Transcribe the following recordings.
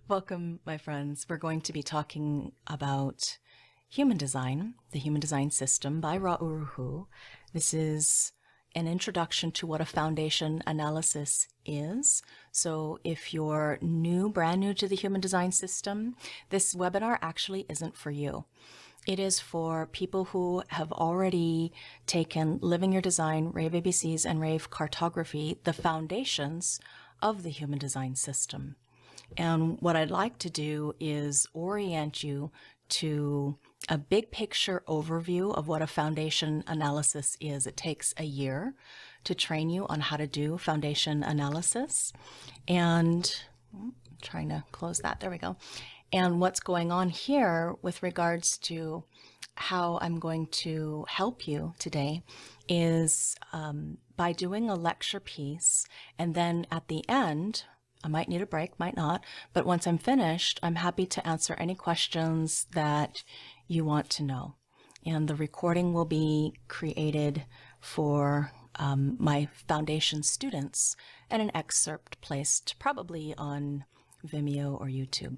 Welcome, my friends. We're going to be talking about human design, the human design system by Uru Hu. This is an introduction to what a foundation analysis is. So if you're brand new to the human design system, this webinar actually isn't for you. It is for people who have already taken Living Your Design, Rave ABCs, and Rave Cartography, the foundations of the human design system. And what I'd like to do is orient you to a big picture overview of what a foundation analysis is. It takes a year to train you on how to do foundation analysis. And I'm trying to close that. There we go. And what's going on here with regards to how I'm going to help you today is by doing a lecture piece, and then at the end, I might need a break, might not, but once I'm finished, I'm happy to answer any questions that you want to know. And the recording will be created for my foundation students and an excerpt placed probably on Vimeo or YouTube.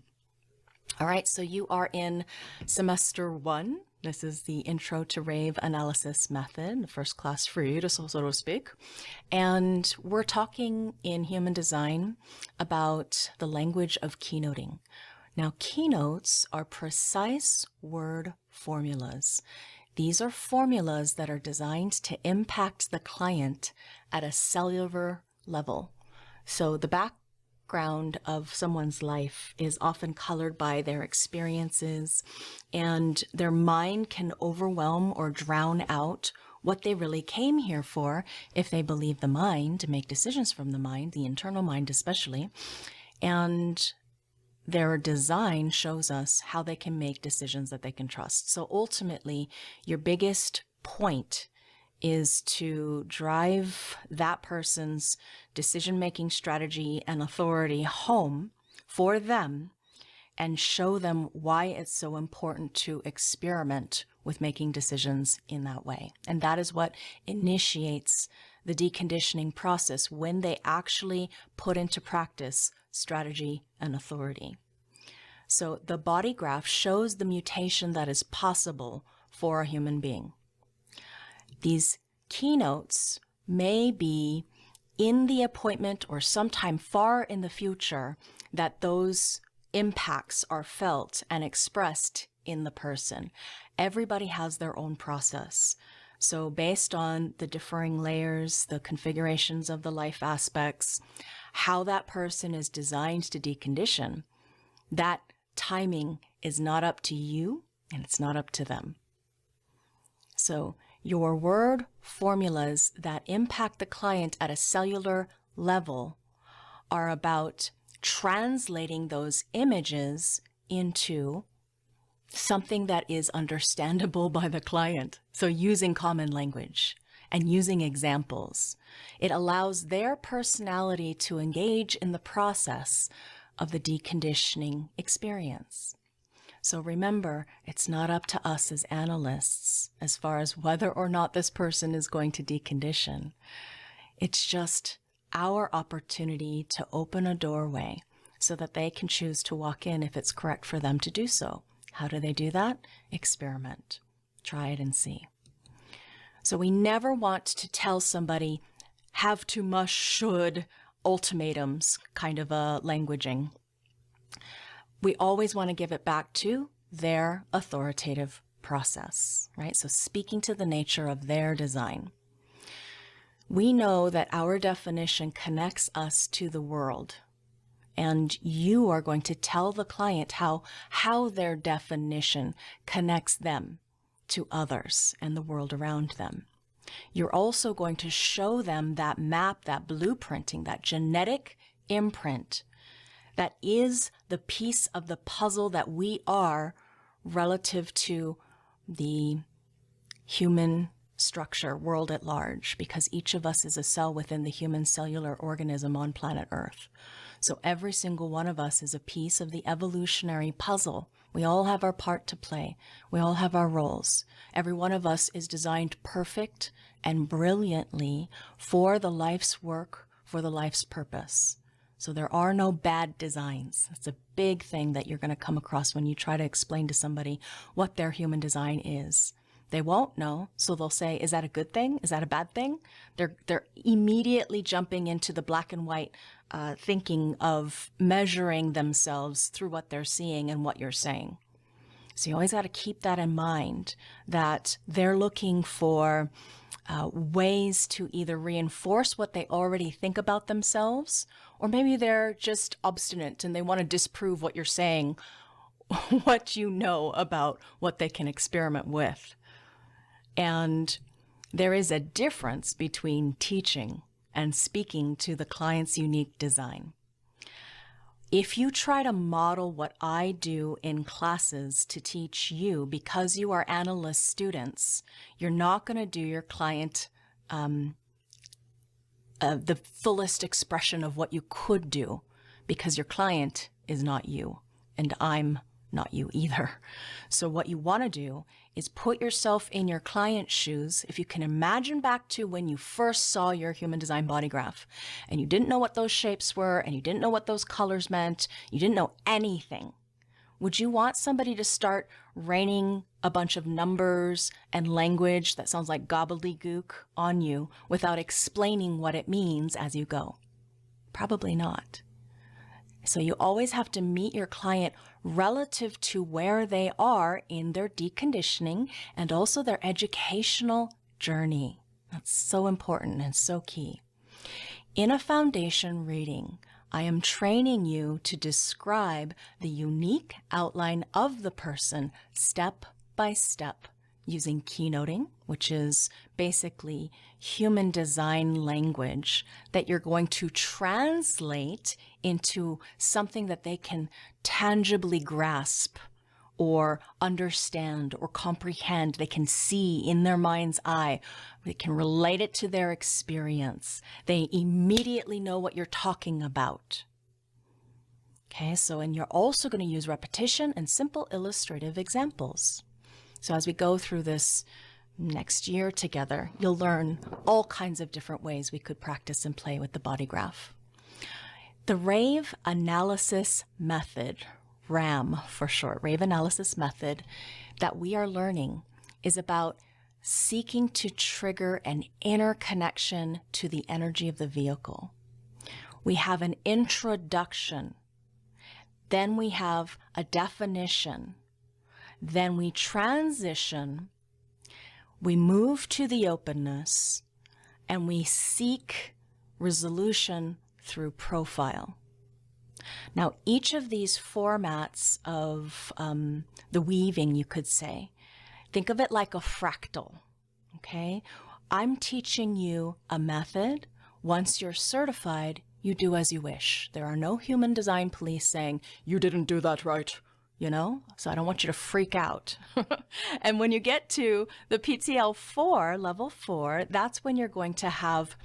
All right, so you are in semester 1. This is the Intro to Rave Analysis Method, the first class for you, so to speak. And we're talking in human design about the language of keynoting. Now, keynotes are precise word formulas. These are formulas that are designed to impact the client at a cellular level. So the background of someone's life is often colored by their experiences, and their mind can overwhelm or drown out what they really came here for if they believe the mind, to make decisions from the mind, the internal mind especially. And their design shows us how they can make decisions that they can trust. So ultimately, your biggest point is to drive that person's decision-making strategy and authority home for them and show them why it's so important to experiment with making decisions in that way. And that is what initiates the deconditioning process when they actually put into practice strategy and authority. So the Bodygraph shows the mutation that is possible for a human being. These keynotes may be in the appointment or sometime far in the future that those impacts are felt and expressed in the person. Everybody has their own process. So based on the differing layers, the configurations of the life aspects, how that person is designed to decondition, that timing is not up to you and it's not up to them. So your word formulas that impact the client at a cellular level are about translating those images into something that is understandable by the client. So using common language and using examples. It allows their personality to engage in the process of the deconditioning experience. So remember, it's not up to us as analysts as far as whether or not this person is going to decondition. It's just our opportunity to open a doorway so that they can choose to walk in if it's correct for them to do so. How do they do that? Experiment. Try it and see. So we never want to tell somebody, have to, must, should, ultimatums kind of a languaging. We always want to give it back to their authoritative process, right? So speaking to the nature of their design. We know that our definition connects us to the world, and you are going to tell the client how their definition connects them to others and the world around them. You're also going to show them that map, that blueprinting, that genetic imprint that is the piece of the puzzle that we are relative to the human structure, world at large, because each of us is a cell within the human cellular organism on planet Earth. So every single one of us is a piece of the evolutionary puzzle. We all have our part to play. We all have our roles. Every one of us is designed perfect and brilliantly for the life's work, for the life's purpose. So there are no bad designs. That's a big thing that you're going to come across when you try to explain to somebody what their human design is. They won't know, so they'll say, is that a good thing? Is that a bad thing? They're immediately jumping into the black and white thinking of measuring themselves through what they're seeing and what you're saying. So you always got to keep that in mind, that they're looking for ways to either reinforce what they already think about themselves, or maybe they're just obstinate and they want to disprove what you're saying, what you know about what they can experiment with. And there is a difference between teaching and speaking to the client's unique design. If you try to model what I do in classes to teach you, because you are analyst students, you're not going to do your client the fullest expression of what you could do, because your client is not you, and I'm not you either. So what you want to do is put yourself in your client's shoes. If you can imagine back to when you first saw your human design body graph and you didn't know what those shapes were and you didn't know what those colors meant, you didn't know anything. Would you want somebody to start raining a bunch of numbers and language that sounds like gobbledygook on you without explaining what it means as you go? Probably not. So you always have to meet your client relative to where they are in their deconditioning and also their educational journey. That's so important and so key. In a foundation reading, I am training you to describe the unique outline of the person step by step, using keynoting, which is basically human design language that you're going to translate into something that they can tangibly grasp or understand or comprehend. They can see in their mind's eye. They can relate it to their experience. They immediately know what you're talking about. Okay, so and you're also going to use repetition and simple illustrative examples. So as we go through this next year together, you'll learn all kinds of different ways we could practice and play with the body graph. The Rave analysis method, RAM for short, Rave analysis method that we are learning is about seeking to trigger an inner connection to the energy of the vehicle. We have an introduction, then we have a definition, then we transition, we move to the openness, and we seek resolution through profile. Now, each of these formats of the weaving, you could say, think of it like a fractal, okay? I'm teaching you a method. Once you're certified, you do as you wish. There are no human design police saying, you didn't do that right. You know, so I don't want you to freak out. And when you get to the PTL 4, level 4, that's when you're going to have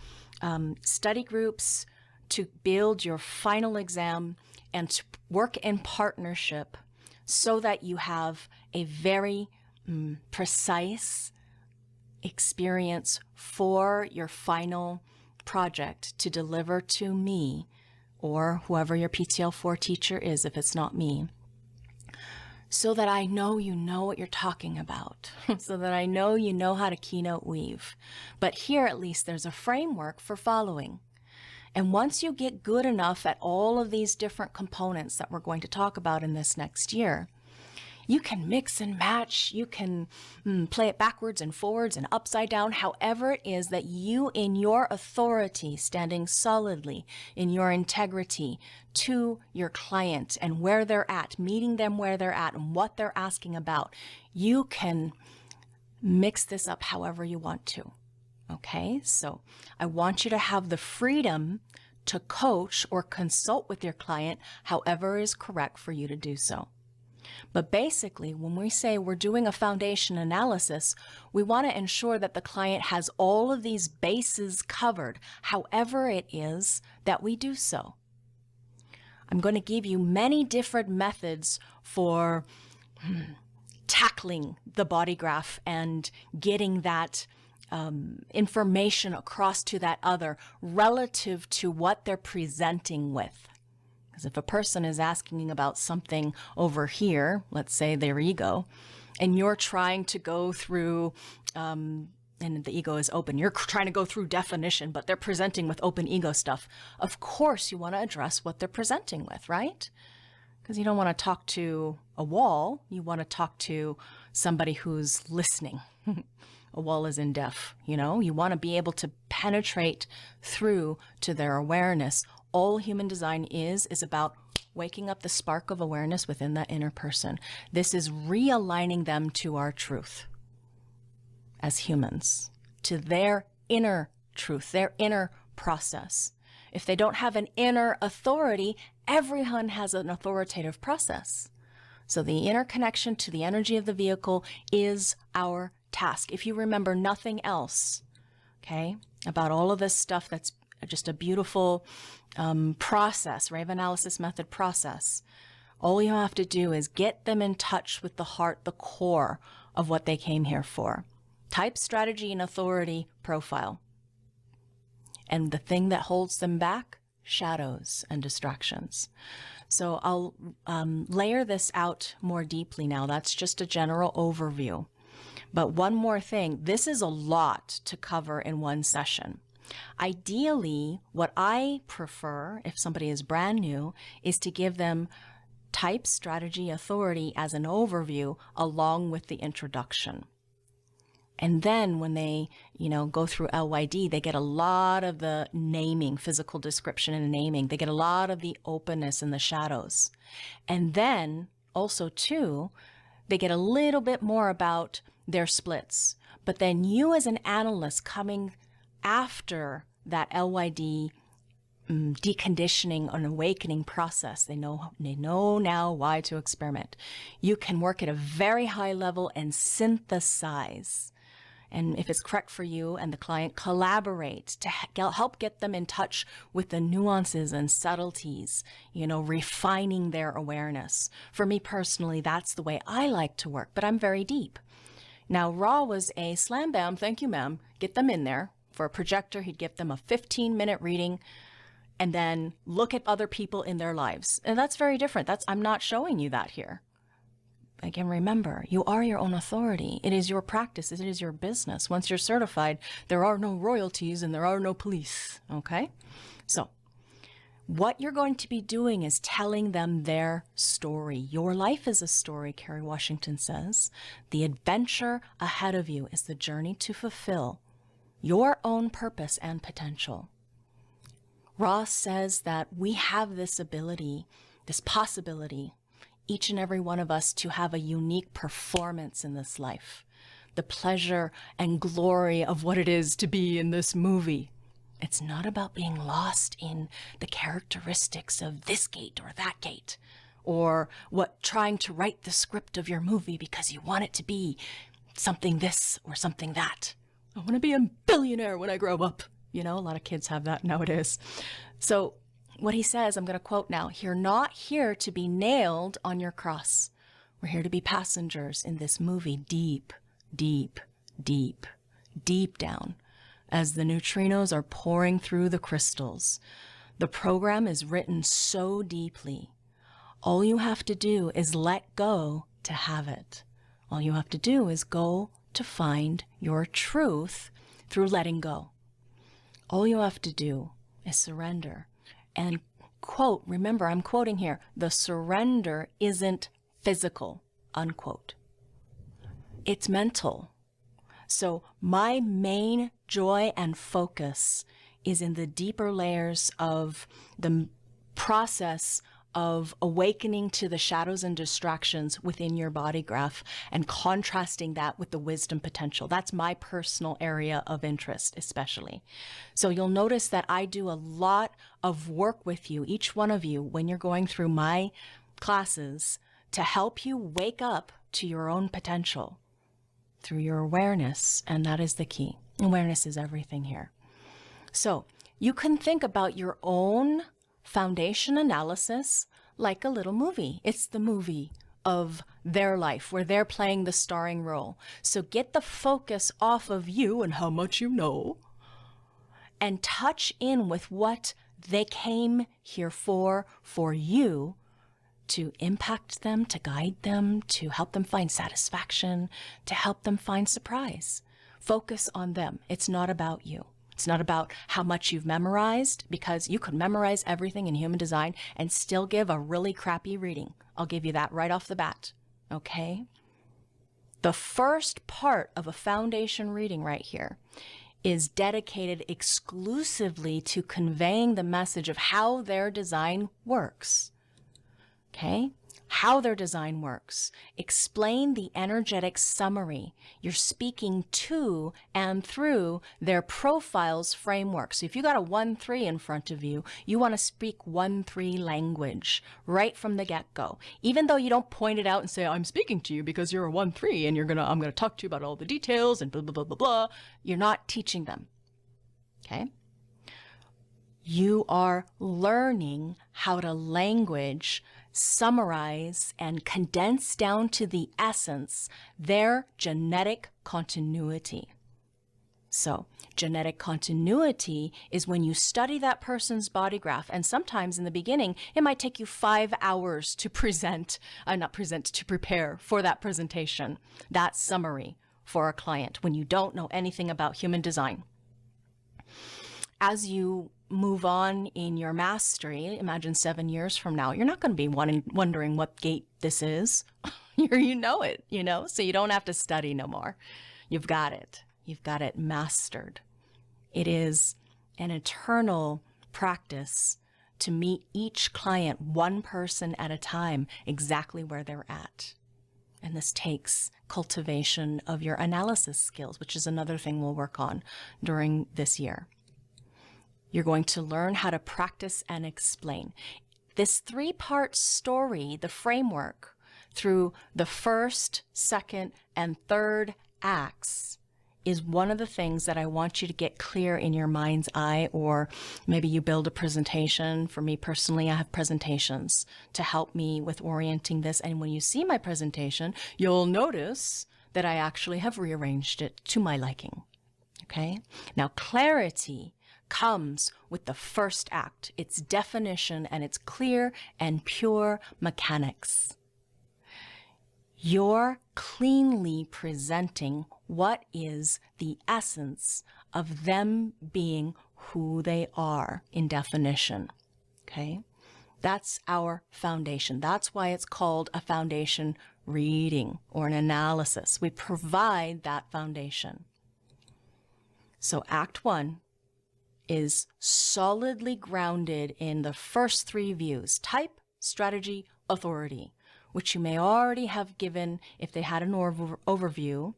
study groups to build your final exam and to work in partnership so that you have a very precise experience for your final project to deliver to me or whoever your PTL 4 teacher is if it's not me. So that I know you know what you're talking about, so that I know you know how to keynote weave. But here at least there's a framework for following. And once you get good enough at all of these different components that we're going to talk about in this next year, you can mix and match, you can play it backwards and forwards and upside down, however it is that you in your authority, standing solidly in your integrity to your client and where they're at, meeting them where they're at and what they're asking about, you can mix this up however you want to. Okay, so I want you to have the freedom to coach or consult with your client however is correct for you to do so. But basically, when we say we're doing a foundation analysis, we want to ensure that the client has all of these bases covered, however it is that we do so. I'm going to give you many different methods for tackling the body graph and getting that information across to that other relative to what they're presenting with. Because if a person is asking about something over here, let's say their ego, and you're trying to go through, and the ego is open, you're trying to go through definition, but they're presenting with open ego stuff. Of course, you want to address what they're presenting with, right? Because you don't want to talk to a wall. You want to talk to somebody who's listening. A wall is in deaf, you know? You want to be able to penetrate through to their awareness. All human design is about waking up the spark of awareness within that inner person. This is realigning them to our truth as humans, to their inner truth, their inner process. If they don't have an inner authority, everyone has an authoritative process. So the inner connection to the energy of the vehicle is our task. If you remember nothing else, okay, about all of this stuff that's just a beautiful process, Rave analysis method process, all you have to do is get them in touch with the heart, the core of what they came here for. Type, strategy, and authority profile. And the thing that holds them back, shadows and distractions. So I'll layer this out more deeply now. That's just a general overview. But one more thing, this is a lot to cover in one session. Ideally, what I prefer, if somebody is brand new, is to give them type, strategy, authority as an overview along with the introduction. And then when they, go through LYD, they get a lot of the naming, physical description and naming. They get a lot of the openness and the shadows. And then also too, they get a little bit more about their splits. But then you as an analyst coming after that LYD deconditioning and awakening process, they know now why to experiment. You can work at a very high level and synthesize. And if it's correct for you and the client, collaborate to help get them in touch with the nuances and subtleties, refining their awareness. For me personally, that's the way I like to work, but I'm very deep. Now, Ra was a slam bam, thank you, ma'am, get them in there. For a projector, he'd give them a 15-minute reading and then look at other people in their lives. And that's very different. I'm not showing you that here. Again, remember, you are your own authority. It is your practice. It is your business. Once you're certified, there are no royalties and there are no police, okay? So what you're going to be doing is telling them their story. Your life is a story, Kerry Washington says. The adventure ahead of you is the journey to fulfill your own purpose and potential. Ross says that we have this ability, this possibility, each and every one of us, to have a unique performance in this life. The pleasure and glory of what it is to be in this movie. It's not about being lost in the characteristics of this gate or that gate, or trying to write the script of your movie because you want it to be something this or something that. I want to be a billionaire when I grow up. A lot of kids have that nowadays. So what he says, I'm going to quote now, "You're not here to be nailed on your cross. We're here to be passengers in this movie deep, deep, deep, deep down as the neutrinos are pouring through the crystals. The program is written so deeply. All you have to do is let go to have it. All you have to do is go to find your truth through letting go. All you have to do is surrender." And quote, remember, I'm quoting here, "The surrender isn't physical," unquote. It's mental. So my main joy and focus is in the deeper layers of the process of awakening to the shadows and distractions within your body graph and contrasting that with the wisdom potential. That's my personal area of interest, especially. So you'll notice that I do a lot of work with you, each one of you, when you're going through my classes to help you wake up to your own potential through your awareness. And that is the key. Awareness is everything here. So you can think about your own foundation analysis like a little movie. It's the movie of their life where they're playing the starring role. So get the focus off of you and how much you know, and touch in with what they came here for you, to impact them, to guide them, to help them find satisfaction, to help them find surprise. Focus on them. It's not about you. It's not about how much you've memorized, because you could memorize everything in human design and still give a really crappy reading. I'll give you that right off the bat, okay? The first part of a foundation reading right here is dedicated exclusively to conveying the message of how their design works. Okay? How their design works. Explain the energetic summary. You're speaking to and through their profile's framework. So if you got a 1-3 in front of you, you want to speak 1-3 language right from the get-go. Even though you don't point it out and say, I'm speaking to you because you're a 1-3 and I'm gonna talk to you about all the details and blah, blah, blah, blah, blah. You're not teaching them. Okay? You are learning how to language, summarize, and condense down to the essence their genetic continuity. So, genetic continuity is when you study that person's body graph, and sometimes in the beginning, it might take you 5 hours to to prepare for that presentation, that summary for a client when you don't know anything about human design. As you move on in your mastery, imagine 7 years from now, you're not going to be wondering what gate this is. You know it, so you don't have to study no more. You've got it. You've got it mastered. It is an eternal practice to meet each client one person at a time, exactly where they're at. And this takes cultivation of your analysis skills, which is another thing we'll work on during this year. You're going to learn how to practice and explain. This 3-part story, the framework, through the first, second, and third acts, is one of the things that I want you to get clear in your mind's eye, or maybe you build a presentation. For me personally, I have presentations to help me with orienting this. And when you see my presentation, you'll notice that I actually have rearranged it to my liking. Okay? Now, clarity comes with the first act, its definition and its clear and pure mechanics. You're cleanly presenting what is the essence of them being who they are in definition. Okay? That's our foundation. That's why it's called a foundation reading or an analysis. We provide that foundation. So Act 1 is solidly grounded in the first 3 views: type, strategy, authority, which you may already have given if they had an overview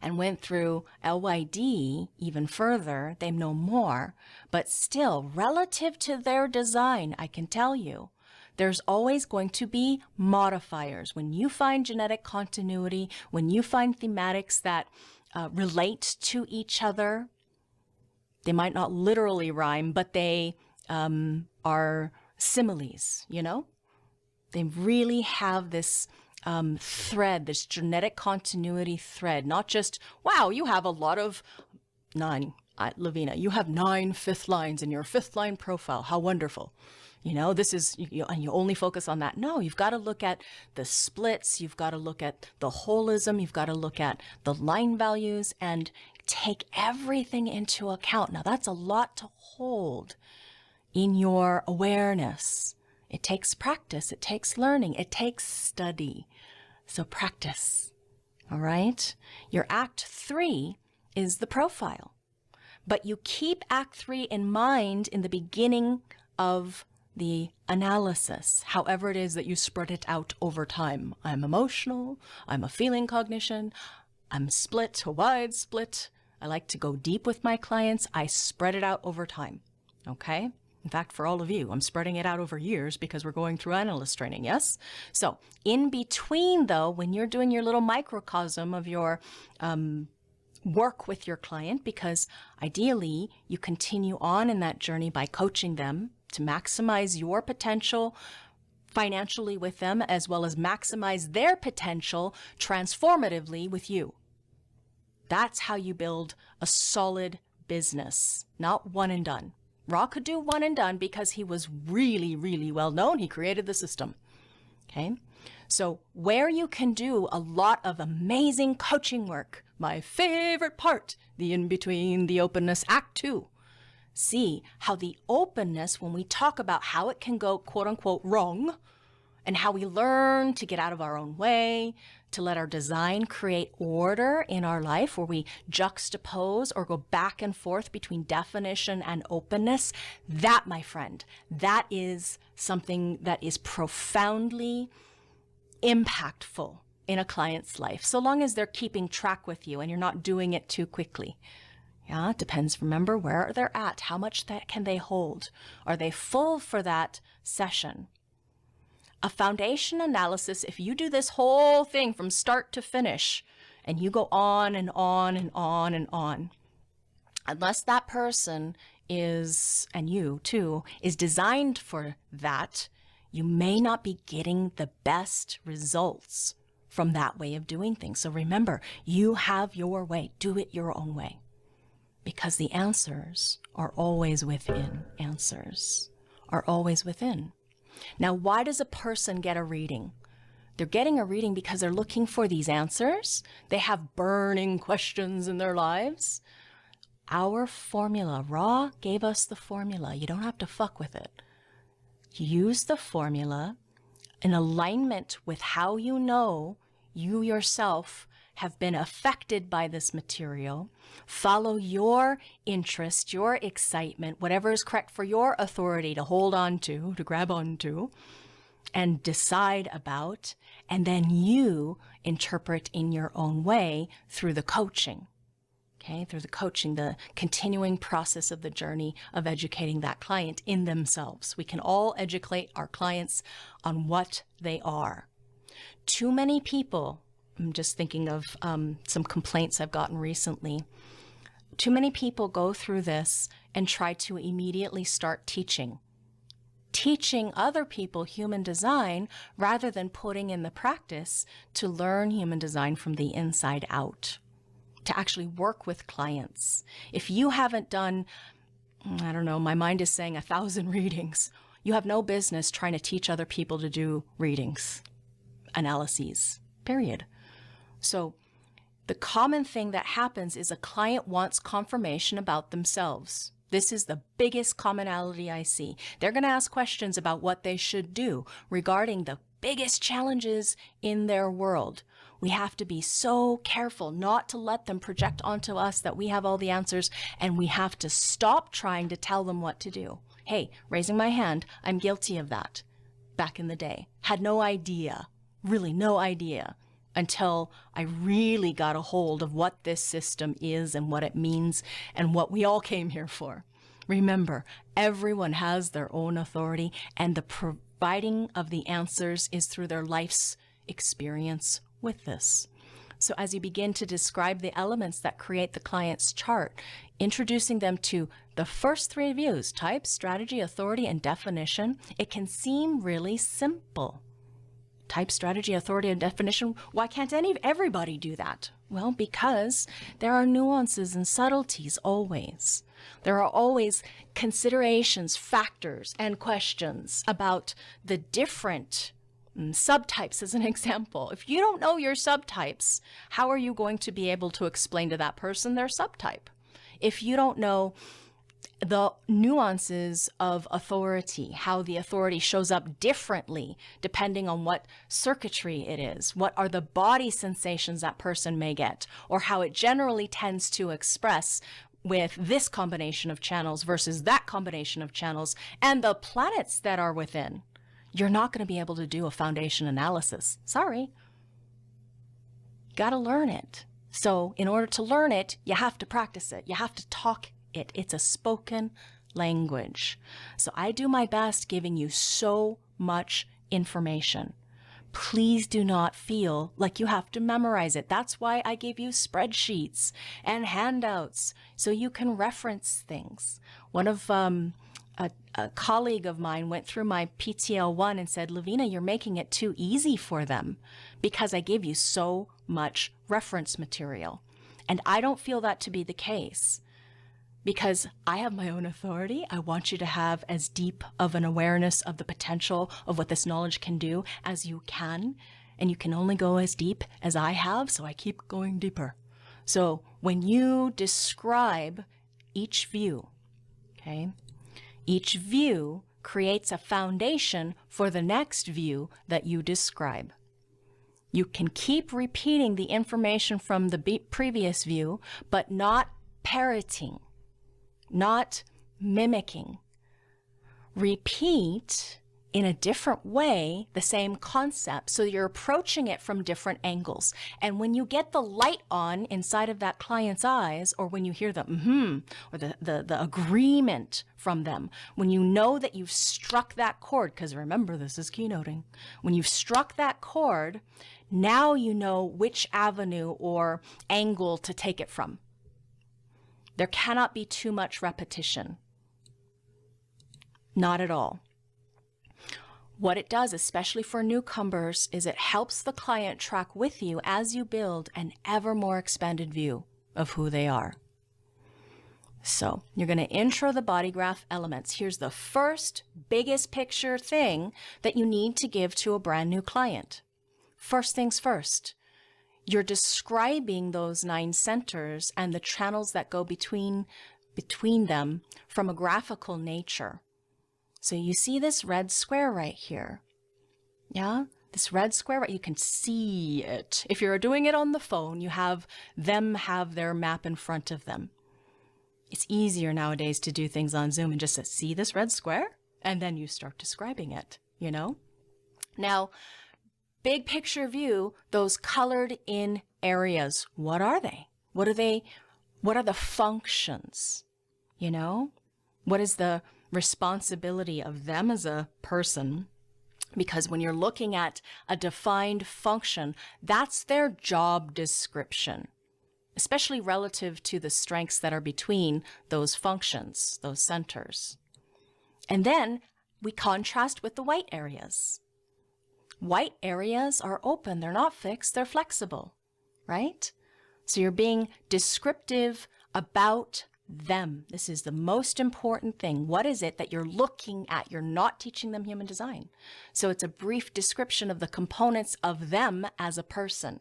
and went through LYD even further. They know more, but still, relative to their design, I can tell you, there's always going to be modifiers. When you find genetic continuity, when you find thematics that relate to each other, they might not literally rhyme, but they are similes, They really have this thread, this genetic continuity thread, not just, wow, you have a lot of 9, Laveena, you have 9 fifth lines in your 5th line profile. How wonderful. This is, and you only focus on that. No, you've got to look at the splits. You've got to look at the holism. You've got to look at the line values and take everything into account. Now, that's a lot to hold in your awareness. It takes practice. It takes learning. It takes study. So practice. All right? Your Act 3 is the profile. But you keep Act 3 in mind in the beginning of the analysis, however it is that you spread it out over time. I'm emotional. I'm a feeling cognition. I'm split, a wide split. I like to go deep with my clients. I spread it out over time. Okay? In fact, for all of you, I'm spreading it out over years because we're going through analyst training, yes? So in between, though, when you're doing your little microcosm of your work with your client, because ideally you continue on in that journey by coaching them to maximize your potential financially with them, as well as maximize their potential transformatively with you. That's how you build a solid business, not one and done. Ra could do one and done because he was really, really well known. He created the system. Okay. So where you can do a lot of amazing coaching work, my favorite part, the in-between, the openness, Act 2. See how the openness, when we talk about how it can go quote unquote wrong, and how we learn to get out of our own way, to let our design create order in our life, where we juxtapose or go back and forth between definition and openness, that, my friend, that is something that is profoundly impactful in a client's life, so long as they're keeping track with you and you're not doing it too quickly. Yeah, it depends. Remember where they're at. How much that can they hold? Are they full for that session? A foundation analysis, if you do this whole thing from start to finish, and you go on and on and on and on, unless that person is, and you too, is designed for that, you may not be getting the best results from that way of doing things. So remember, you have your way. Do it your own way. Because the answers are always within. Answers are always within. Now, why does a person get a reading? They're getting a reading because they're looking for these answers. They have burning questions in their lives. Our formula, Ra gave us the formula. You don't have to fuck with it. Use the formula in alignment with how you know you yourself have been affected by this material. Follow your interest, your excitement, whatever is correct for your authority to hold on to grab onto, and decide about, and then you interpret in your own way through the coaching. Okay, through the coaching, the continuing process of the journey of educating that client in themselves. We can all educate our clients on what they are. Too many people, I'm just thinking of some complaints I've gotten recently. Too many people go through this and try to immediately start teaching other people human design rather than putting in the practice to learn human design from the inside out, to actually work with clients. If you haven't done, I don't know, my mind is saying 1,000 readings, you have no business trying to teach other people to do readings, analyses, period. So the common thing that happens is a client wants confirmation about themselves. This is the biggest commonality I see. They're going to ask questions about what they should do regarding the biggest challenges in their world. We have to be so careful not to let them project onto us that we have all the answers, and we have to stop trying to tell them what to do. Hey, raising my hand, I'm guilty of that. Back in the day, had no idea, really no idea, until I really got a hold of what this system is and what it means and what we all came here for. Remember, everyone has their own authority, and the providing of the answers is through their life's experience with this. So as you begin to describe the elements that create the client's chart, introducing them to the first 3 views, type, strategy, authority, and definition, it can seem really simple. Type, strategy, authority, and definition. Why can't everybody do that? Well, because there are nuances and subtleties always. There are always considerations, factors, and questions about the different subtypes, as an example. If you don't know your subtypes, how are you going to be able to explain to that person their subtype? If you don't know the nuances of authority, how the authority shows up differently depending on what circuitry it is, what are the body sensations that person may get, or how it generally tends to express with this combination of channels versus that combination of channels, and the planets that are within, you're not going to be able to do a foundation analysis. Sorry. Got to learn it. So in order to learn it, you have to practice it. You have to talk it. It's a spoken language. So I do my best giving you so much information. Please do not feel like you have to memorize it. That's why I give you spreadsheets and handouts so you can reference things. One of a colleague of mine went through my PTL1 and said, Laveena, you're making it too easy for them because I gave you so much reference material. And I don't feel that to be the case because I have my own authority. I want you to have as deep of an awareness of the potential of what this knowledge can do as you can. And you can only go as deep as I have, so I keep going deeper. So when you describe each view, okay, each view creates a foundation for the next view that you describe. You can keep repeating the information from the previous view, but not parroting, not mimicking. Repeat in a different way the same concept, so you're approaching it from different angles. And when you get the light on inside of that client's eyes, or when you hear the or the agreement from them, when you know that you've struck that chord, because remember, this is keynoting, when you've struck that chord, now you know which avenue or angle to take it from. There cannot be too much repetition. Not at all. What it does, especially for newcomers, is it helps the client track with you as you build an ever more expanded view of who they are. So you're going to intro the body graph elements. Here's the first biggest picture thing that you need to give to a brand new client. First things first, you're describing those 9 centers and the channels that go between them from a graphical nature. So you see this red square right here. Yeah, this red square, right? You can see it. If you're doing it on the phone, you have them have their map in front of them. It's easier nowadays to do things on Zoom and just see this red square, and then you start describing it, you know? Now, big picture view, those colored in areas, what are they? What are they? What are the functions? You know? What is the responsibility of them as a person? Because when you're looking at a defined function, that's their job description, especially relative to the strengths that are between those functions, those centers. And then we contrast with the white areas. White areas are open, they're not fixed, they're flexible, right? So you're being descriptive about them. This is the most important thing. What is it that you're looking at? You're not teaching them human design. So it's a brief description of the components of them as a person.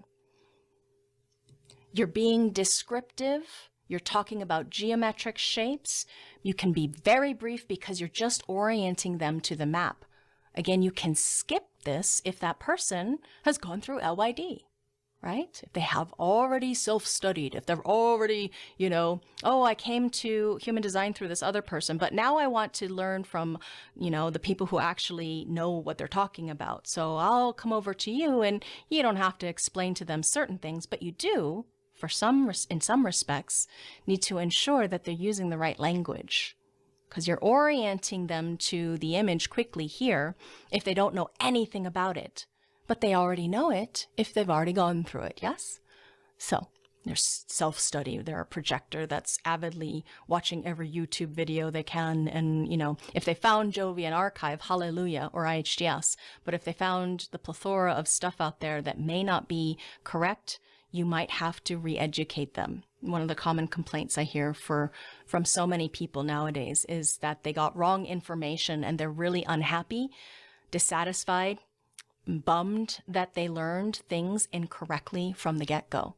You're being descriptive. You're talking about geometric shapes. You can be very brief because you're just orienting them to the map. Again, you can skip this if that person has gone through LYD. Right? If they have already self-studied, if they're already, you know, oh, I came to human design through this other person, but now I want to learn from, you know, the people who actually know what they're talking about. So I'll come over to you, and you don't have to explain to them certain things, but you do, in some respects, need to ensure that they're using the right language, because you're orienting them to the image quickly here if they don't know anything about it. But they already know it if they've already gone through it, yes? So there's self-study. They're a projector that's avidly watching every YouTube video they can. And, you know, if they found Jovian Archive, hallelujah, or IHDS. But if they found the plethora of stuff out there that may not be correct, you might have to re-educate them. One of the common complaints I hear from so many people nowadays is that they got wrong information and they're really unhappy, dissatisfied, bummed that they learned things incorrectly from the get-go.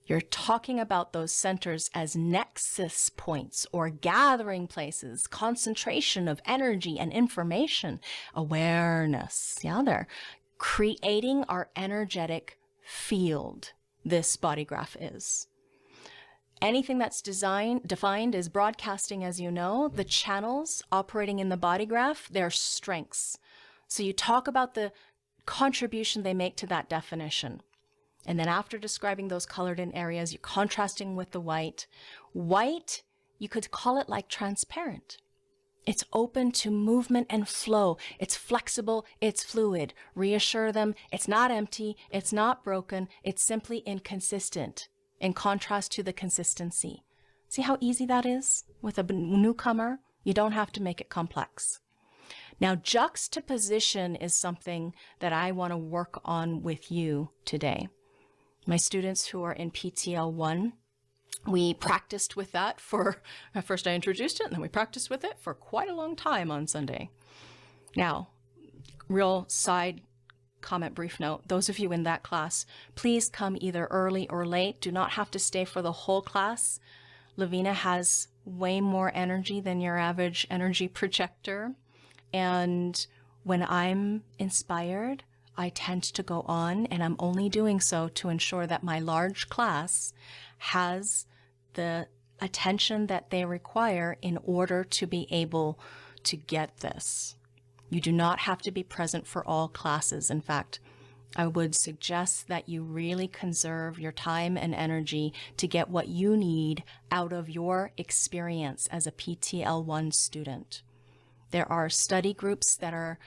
You're talking about those centers as nexus points or gathering places, concentration of energy and information, awareness. Yeah, they're creating our energetic field. This body graph is. Anything that's defined as broadcasting, as you know, the channels operating in the body graph, they're strengths. So you talk about the contribution they make to that definition. And then after describing those colored in areas, you're contrasting with the white. White, you could call it like transparent. It's open to movement and flow. It's flexible, it's fluid. Reassure them, it's not empty, it's not broken, it's simply inconsistent, in contrast to the consistency. See how easy that is with a newcomer? You don't have to make it complex. Now, juxtaposition is something that I want to work on with you today. My students who are in PTL 1, we practiced with that for, first I introduced it, and then we practiced with it for quite a long time on Sunday. Now, real side comment, brief note, those of you in that class, please come either early or late. Do not have to stay for the whole class. Laveena has way more energy than your average energy projector. And when I'm inspired, I tend to go on, and I'm only doing so to ensure that my large class has the attention that they require in order to be able to get this. You do not have to be present for all classes. In fact, I would suggest that you really conserve your time and energy to get what you need out of your experience as a PTL1 student. There are study groups that are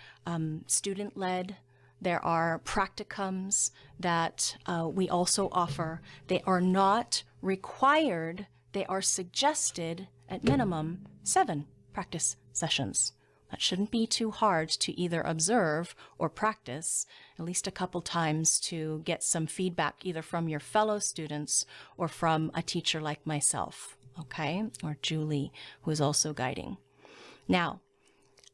student-led. There are practicums that we also offer. They are not required. They are suggested at minimum 7 practice sessions. That shouldn't be too hard to either observe or practice at least a couple times to get some feedback either from your fellow students or from a teacher like myself, okay, or Julie, who is also guiding. Now,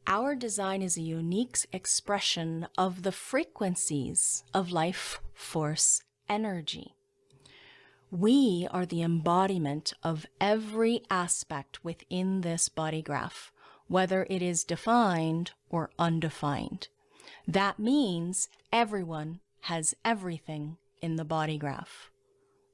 our design is a unique expression of the frequencies of life force energy. We are the embodiment of every aspect within this body graph, whether it is defined or undefined. That means everyone has everything in the body graph.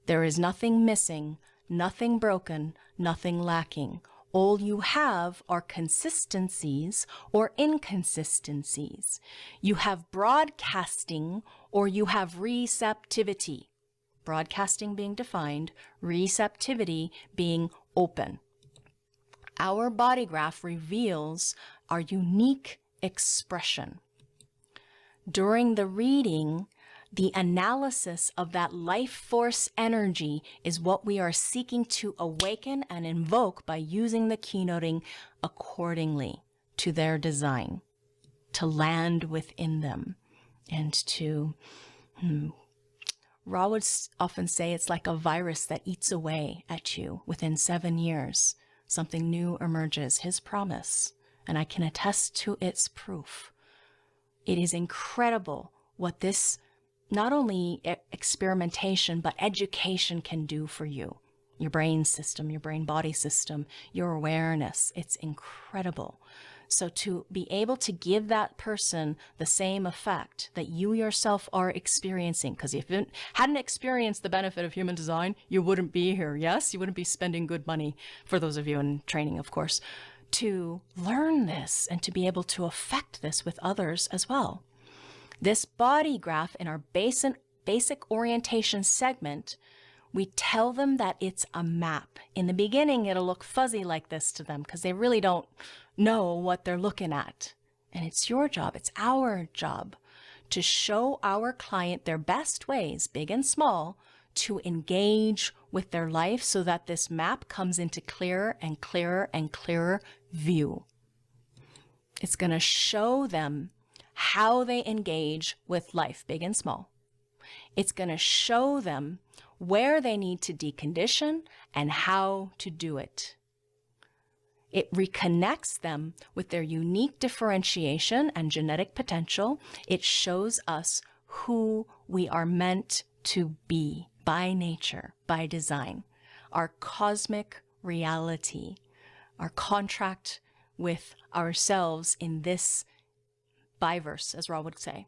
There is nothing missing, nothing broken, nothing lacking. All you have are consistencies or inconsistencies. You have broadcasting or you have receptivity. Broadcasting being defined, receptivity being open. Our body graph reveals our unique expression. During the reading, the analysis of that life force energy is what we are seeking to awaken and invoke by using the keynoting accordingly to their design, to land within them, and to, Ra would often say it's like a virus that eats away at you. Within 7 years, something new emerges, his promise, and I can attest to its proof. It is incredible what this not only experimentation, but education can do for you. Your brain system, your brain-body system, your awareness. It's incredible. So to be able to give that person the same effect that you yourself are experiencing, because if you hadn't experienced the benefit of human design, you wouldn't be here, yes? You wouldn't be spending good money, for those of you in training, of course, to learn this and to be able to affect this with others as well. This body graph in our basic orientation segment, we tell them that it's a map. In the beginning, it'll look fuzzy like this to them because they really don't know what they're looking at. And it's your job, it's our job to show our client their best ways, big and small, to engage with their life so that this map comes into clearer and clearer and clearer view. It's going to show them how they engage with life, big and small. It's going to show them where they need to decondition and how to do it. It reconnects them with their unique differentiation and genetic potential. It shows us who we are meant to be by nature, by design, our cosmic reality, our contract with ourselves in this biverse, as Ra would say.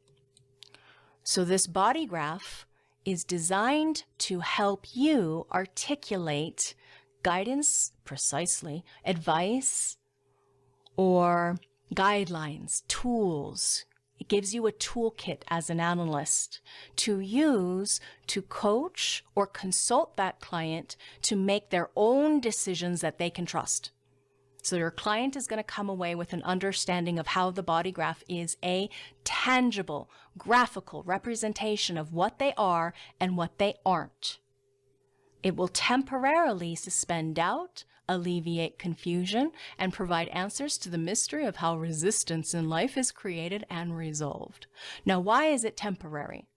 So this body graph is designed to help you articulate guidance, precisely, advice, or guidelines, tools. It gives you a toolkit as an analyst to use to coach or consult that client to make their own decisions that they can trust. So your client is going to come away with an understanding of how the body graph is a tangible, graphical representation of what they are and what they aren't. It will temporarily suspend doubt, alleviate confusion, and provide answers to the mystery of how resistance in life is created and resolved. Now, why is it temporary?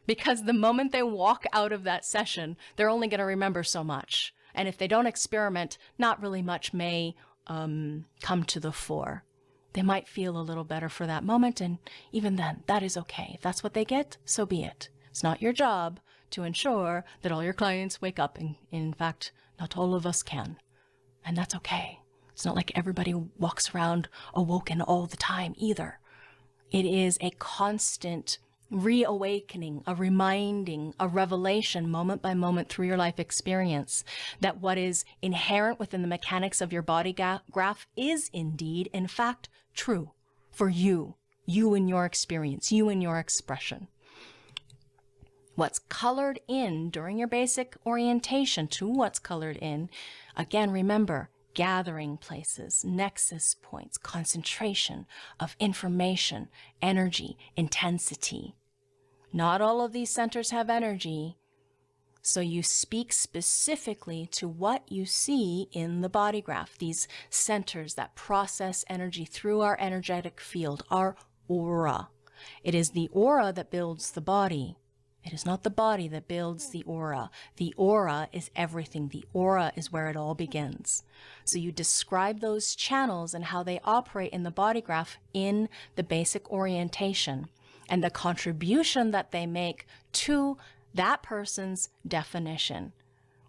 Because the moment they walk out of that session, they're only going to remember so much. And if they don't experiment, not really much may come to the fore. They might feel a little better for that moment, and even then, that is okay. If that's what they get, so be it. It's not your job to ensure that all your clients wake up, and in fact, not all of us can. And that's okay. It's not like everybody walks around awoken all the time either. It is a constant reawakening, a reminding, a revelation moment by moment through your life experience that what is inherent within the mechanics of your body graph is indeed, in fact, true for you in your experience, you in your expression. What's colored in during your basic orientation to what's colored in, again, remember, gathering places, nexus points, concentration of information, energy, intensity. Not all of these centers have energy, so you speak specifically to what you see in the body graph, these centers that process energy through our energetic field, our aura. It is the aura that builds the body. It is not the body that builds the aura. The aura is everything. The aura is where it all begins. So you describe those channels and how they operate in the body graph in the basic orientation and the contribution that they make to that person's definition.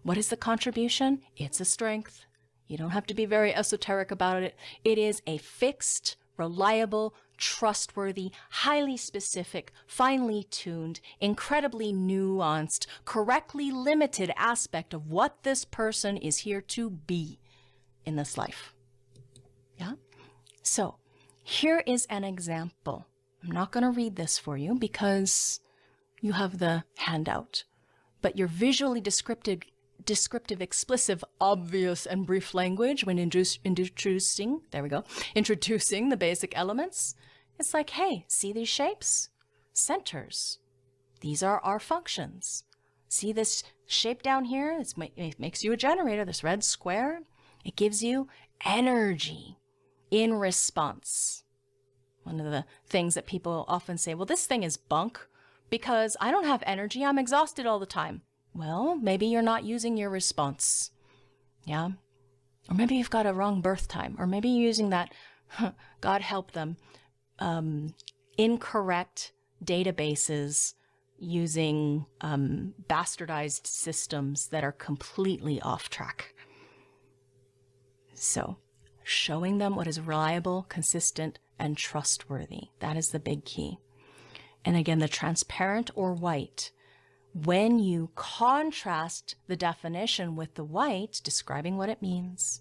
What is the contribution? It's a strength. You don't have to be very esoteric about it. It is a fixed, reliable, trustworthy, highly specific, finely tuned, incredibly nuanced, correctly limited aspect of what this person is here to be in this life. Yeah? So here is an example. I'm not going to read this for you because you have the handout, but your visually descriptive, explicit, obvious, and brief language when introducing the basic elements. It's like, hey, see these shapes? Centers. These are our functions. See this shape down here? It makes you a generator, this red square. It gives you energy in response. One of the things that people often say, well, this thing is bunk because I don't have energy. I'm exhausted all the time. Well, maybe you're not using your response. Yeah? Or maybe you've got a wrong birth time. Or maybe you're using that, God help them, incorrect databases using bastardized systems that are completely off track. So, showing them what is reliable, consistent, and trustworthy. That is the big key. And again, the transparent or white. When you contrast the definition with the white, describing what it means,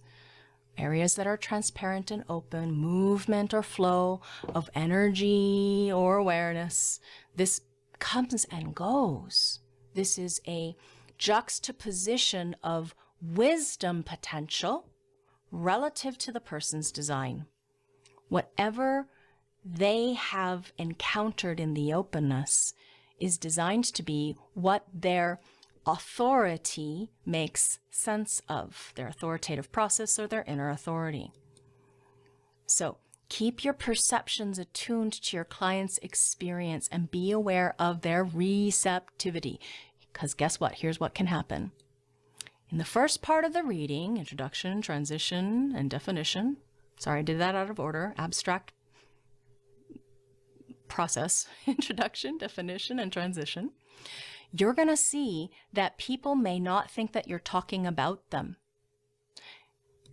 areas that are transparent and open, movement or flow of energy or awareness, this comes and goes. This is a juxtaposition of wisdom potential relative to the person's design. Whatever they have encountered in the openness is designed to be what their authority makes sense of, their authoritative process or their inner authority. So keep your perceptions attuned to your client's experience and be aware of their receptivity. Because guess what? Here's what can happen. In the first part of the reading, introduction, transition, and definition, sorry, I did that out of order, abstract process, introduction, definition, and transition, you're going to see that people may not think that you're talking about them.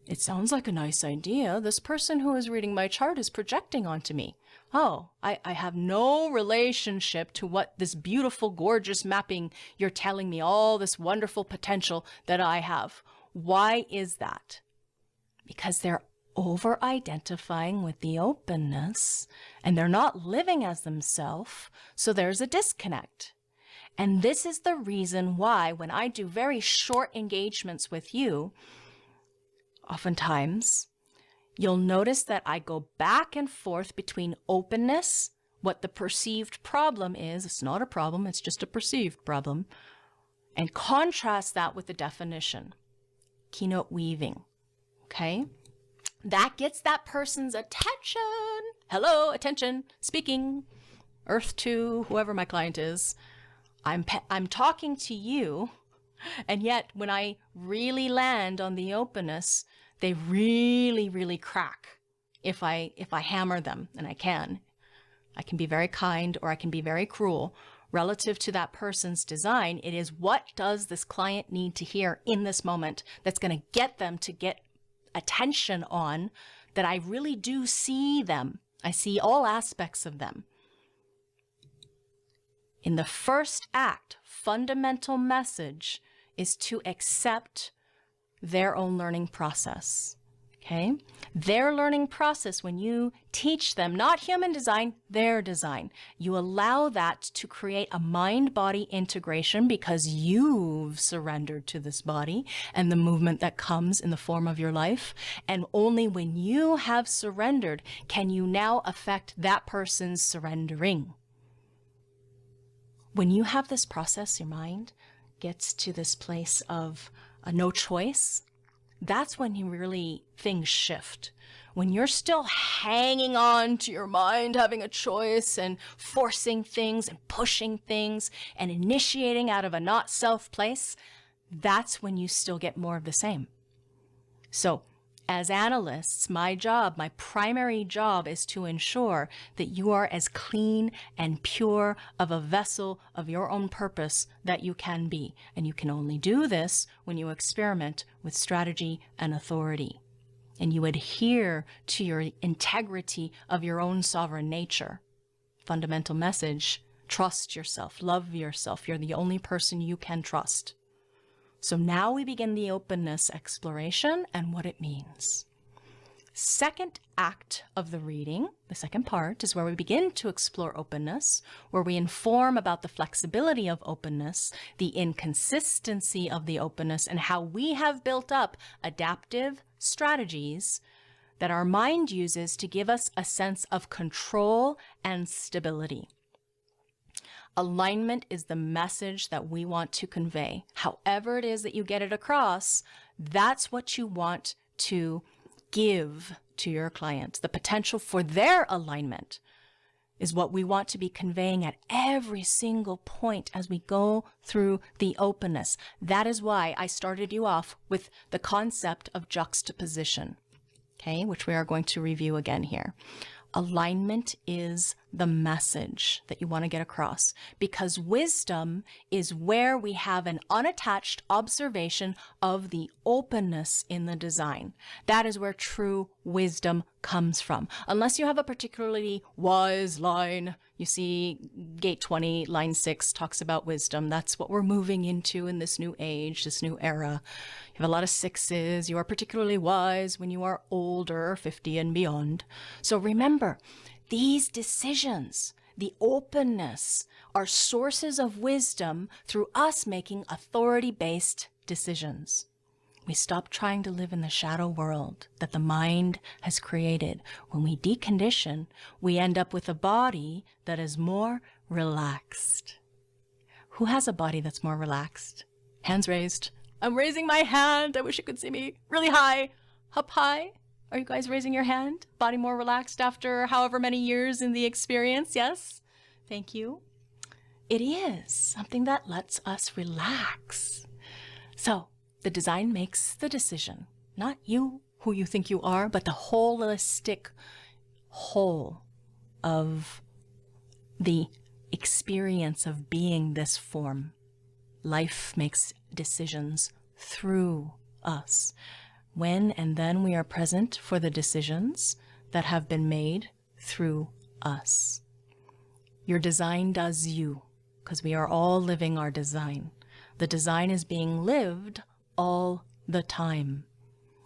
It sounds like a nice idea. This person who is reading my chart is projecting onto me. Oh, I have no relationship to what this beautiful, gorgeous mapping you're telling me, all this wonderful potential that I have. Why is that? Because they're over-identifying with the openness and they're not living as themselves, so there's a disconnect. And this is the reason why when I do very short engagements with you, oftentimes you'll notice that I go back and forth between openness, what the perceived problem is, it's not a problem, it's just a perceived problem, and contrast that with the definition, keynote weaving, okay? That gets that person's attention. Hello, attention, speaking, Earth 2, whoever my client is. I'm talking to you, and yet when I really land on the openness, they really, really crack if I hammer them, and I can. I can be very kind or I can be very cruel. Relative to that person's design, it is what does this client need to hear in this moment that's going to get them to get attention on that I really do see them. I see all aspects of them. In the first act, fundamental message is to accept their own learning process. Okay? Their learning process, when you teach them, not human design, their design, you allow that to create a mind-body integration because you've surrendered to this body and the movement that comes in the form of your life. And only when you have surrendered can you now affect that person's surrendering. When you have this process, your mind gets to this place of no choice. That's when things shift. When you're still hanging on to your mind, having a choice and forcing things and pushing things and initiating out of a not self place, that's when you still get more of the same. So as analysts, my primary job is to ensure that you are as clean and pure of a vessel of your own purpose that you can be. And you can only do this when you experiment with strategy and authority. And you adhere to your integrity of your own sovereign nature. Fundamental message, trust yourself, love yourself. You're the only person you can trust. So now we begin the openness exploration and what it means. Second act of the reading, the second part, is where we begin to explore openness, where we inform about the flexibility of openness, the inconsistency of the openness, and how we have built up adaptive strategies that our mind uses to give us a sense of control and stability. Alignment is the message that we want to convey. However it is that you get it across, that's what you want to give to your client. The potential for their alignment is what we want to be conveying at every single point as we go through the openness. That is why I started you off with the concept of juxtaposition, okay, which we are going to review again here. Alignment is the message that you want to get across, because wisdom is where we have an unattached observation of the openness in the design. That is where true wisdom comes from. Unless you have a particularly wise line. You see, Gate 20, line 6 talks about wisdom. That's what we're moving into in this new age, this new era. You have a lot of 6s. You are particularly wise when you are older, 50 and beyond. So remember, these decisions, the openness, are sources of wisdom through us making authority-based decisions. We stop trying to live in the shadow world that the mind has created. When we decondition, we end up with a body that is more relaxed. Who has a body that's more relaxed? Hands raised. I'm raising my hand. I wish you could see me. Really high. Up high. Are you guys raising your hand? Body more relaxed after however many years in the experience? Yes? Thank you. It is something that lets us relax. So the design makes the decision. Not you, who you think you are, but the holistic whole of the experience of being this form. Life makes decisions through us. When and then we are present for the decisions that have been made through us. Your design does you, because we are all living our design. The design is being lived all the time.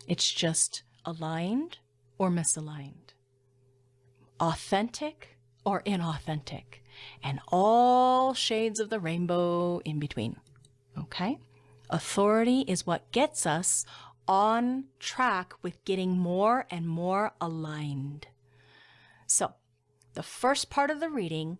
It's just aligned or misaligned, authentic or inauthentic, and all shades of the rainbow in between. Okay? Authority is what gets us on track with getting more and more aligned. So, the first part of the reading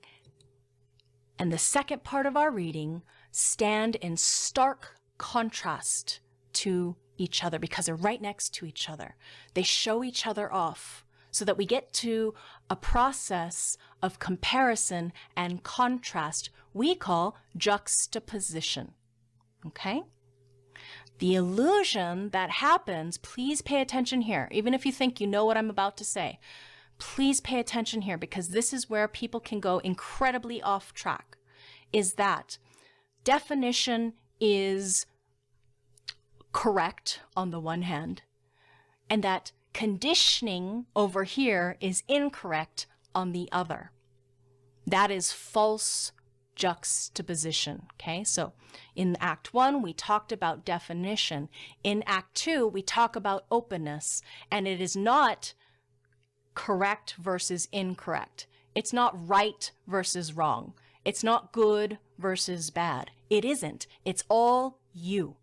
and the second part of our reading stand in stark contrast to each other because they're right next to each other. They show each other off so that we get to a process of comparison and contrast we call juxtaposition. Okay? The illusion that happens, please pay attention here, even if you think you know what I'm about to say. Please pay attention here because this is where people can go incredibly off track, is that definition is correct on the one hand, and that conditioning over here is incorrect on the other. That is false juxtaposition. Okay, so in Act 1, we talked about definition. In Act 2, we talk about openness, and it is not correct versus incorrect. It's not right versus wrong. It's not good versus bad. It isn't. It's all you.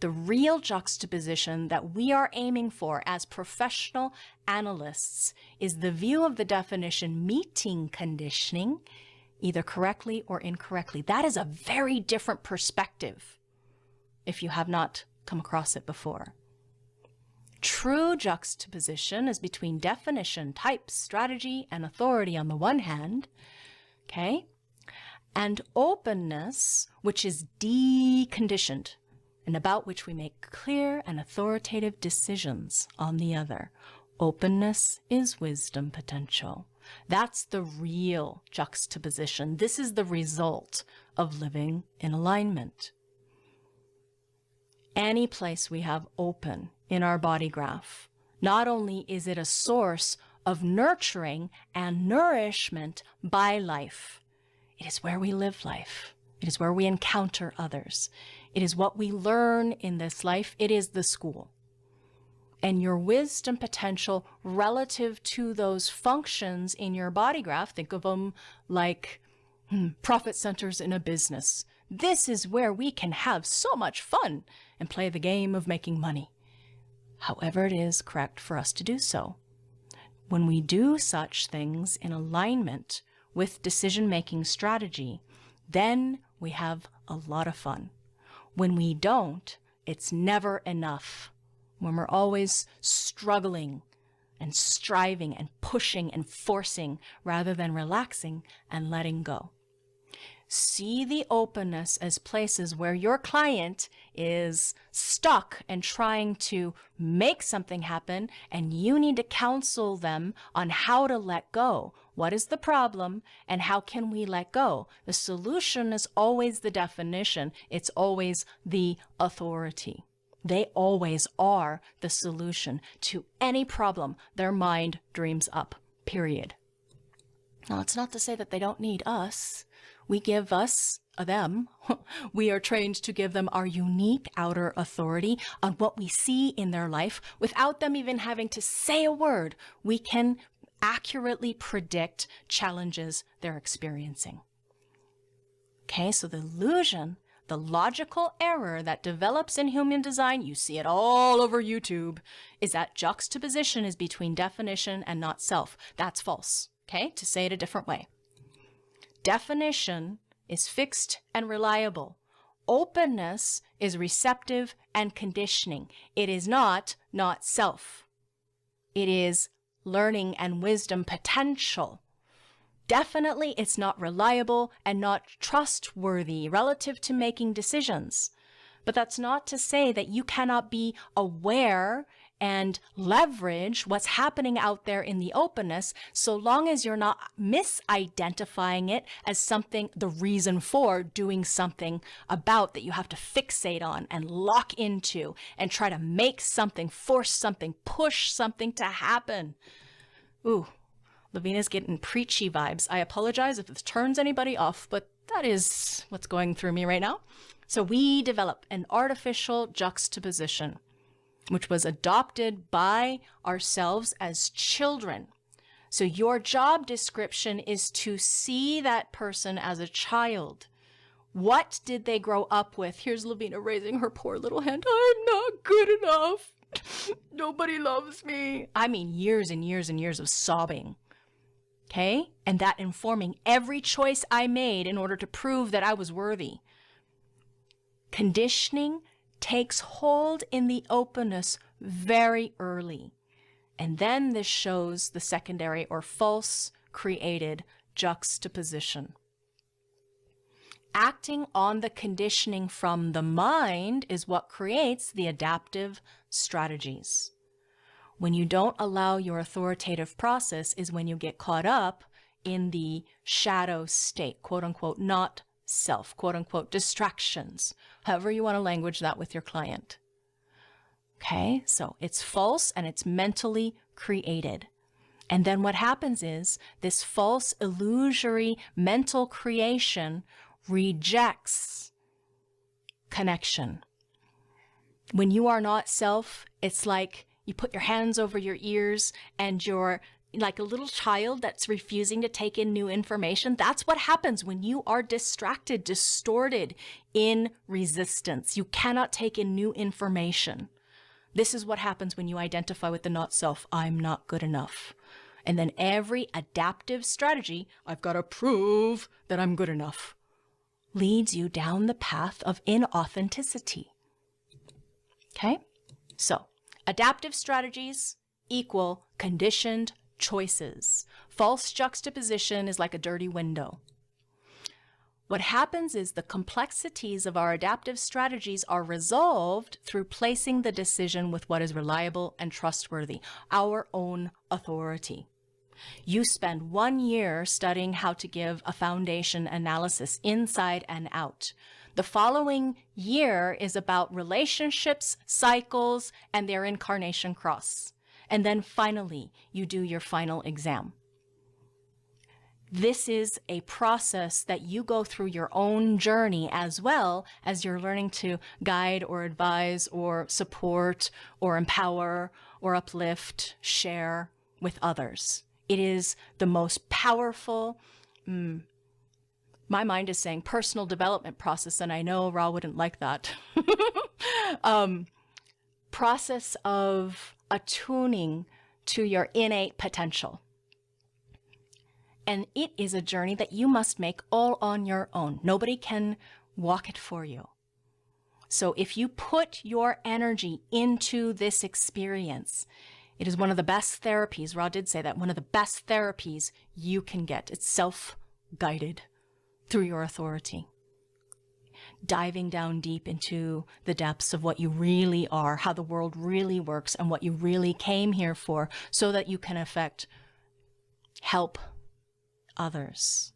The real juxtaposition that we are aiming for as professional analysts is the view of the definition meeting conditioning, either correctly or incorrectly. That is a very different perspective if you have not come across it before. True juxtaposition is between definition, type, strategy, and authority on the one hand, okay, and openness, which is deconditioned, and about which we make clear and authoritative decisions on the other. Openness is wisdom potential. That's the real juxtaposition. This is the result of living in alignment. Any place we have open in our body graph, not only is it a source of nurturing and nourishment by life, it is where we live life. It is where we encounter others. It is what we learn in this life. It is the school. And your wisdom potential relative to those functions in your body graph, think of them like profit centers in a business. This is where we can have so much fun and play the game of making money. However, it is correct for us to do so. When we do such things in alignment with decision-making strategy, then we have a lot of fun. When we don't, it's never enough. When we're always struggling and striving and pushing and forcing rather than relaxing and letting go. See the openness as places where your client is stuck and trying to make something happen, and you need to counsel them on how to let go. What is the problem and how can we let go? The solution is always the definition. It's always the authority. They always are the solution to any problem their mind dreams up, period. Now, it's not to say that they don't need us. We give them, we are trained to give them our unique outer authority on what we see in their life. Without them even having to say a word, we can accurately predict challenges they're experiencing. Okay, so the illusion, the logical error that develops in human design, you see it all over YouTube, is that juxtaposition is between definition and not self. That's false, okay? To say it a different way. Definition is fixed and reliable. Openness is receptive and conditioning. It is not self. It is learning and wisdom potential. Definitely, it's not reliable and not trustworthy relative to making decisions. But that's not to say that you cannot be aware and leverage what's happening out there in the openness, so long as you're not misidentifying it as something, the reason for doing something about that you have to fixate on and lock into and try to make something, force something, push something to happen. Ooh, Laveena's getting preachy vibes. I apologize if this turns anybody off, but that is what's going through me right now. So we develop an artificial juxtaposition, which was adopted by ourselves as children. So your job description is to see that person as a child. What did they grow up with? Here's Laveena raising her poor little hand. I'm not good enough. Nobody loves me. I mean, years and years and years of sobbing. Okay? And that informing every choice I made in order to prove that I was worthy. Conditioning takes hold in the openness very early. And then this shows the secondary or false created juxtaposition. Acting on the conditioning from the mind is what creates the adaptive strategies. When you don't allow your authoritative process is when you get caught up in the shadow state, quote unquote, not self, quote unquote, distractions, however you want to language that with your client. Okay, so it's false and it's mentally created. And then what happens is this false illusory mental creation rejects connection. When you are not self, it's like you put your hands over your ears and you're like a little child that's refusing to take in new information. That's what happens when you are distracted, distorted, in resistance. You cannot take in new information. This is what happens when you identify with the not self. I'm not good enough. And then every adaptive strategy, I've got to prove that I'm good enough, leads you down the path of inauthenticity. Okay? So, adaptive strategies equal conditioned choices. False juxtaposition is like a dirty window. What happens is the complexities of our adaptive strategies are resolved through placing the decision with what is reliable and trustworthy, our own authority. You spend 1 year studying how to give a foundation analysis inside and out. The following year is about relationships, cycles, and their incarnation cross. And then finally, you do your final exam. This is a process that you go through your own journey as well as you're learning to guide or advise or support or empower or uplift, share with others. It is the most powerful, my mind is saying personal development process, and I know Ra wouldn't like that, process of attuning to your innate potential. And it is a journey that you must make all on your own. Nobody can walk it for you. So if you put your energy into this experience, it is one of the best therapies. Ra did say that, one of the best therapies you can get. It's self-guided through your authority. Diving down deep into the depths of what you really are, how the world really works, and what you really came here for, so that you can help others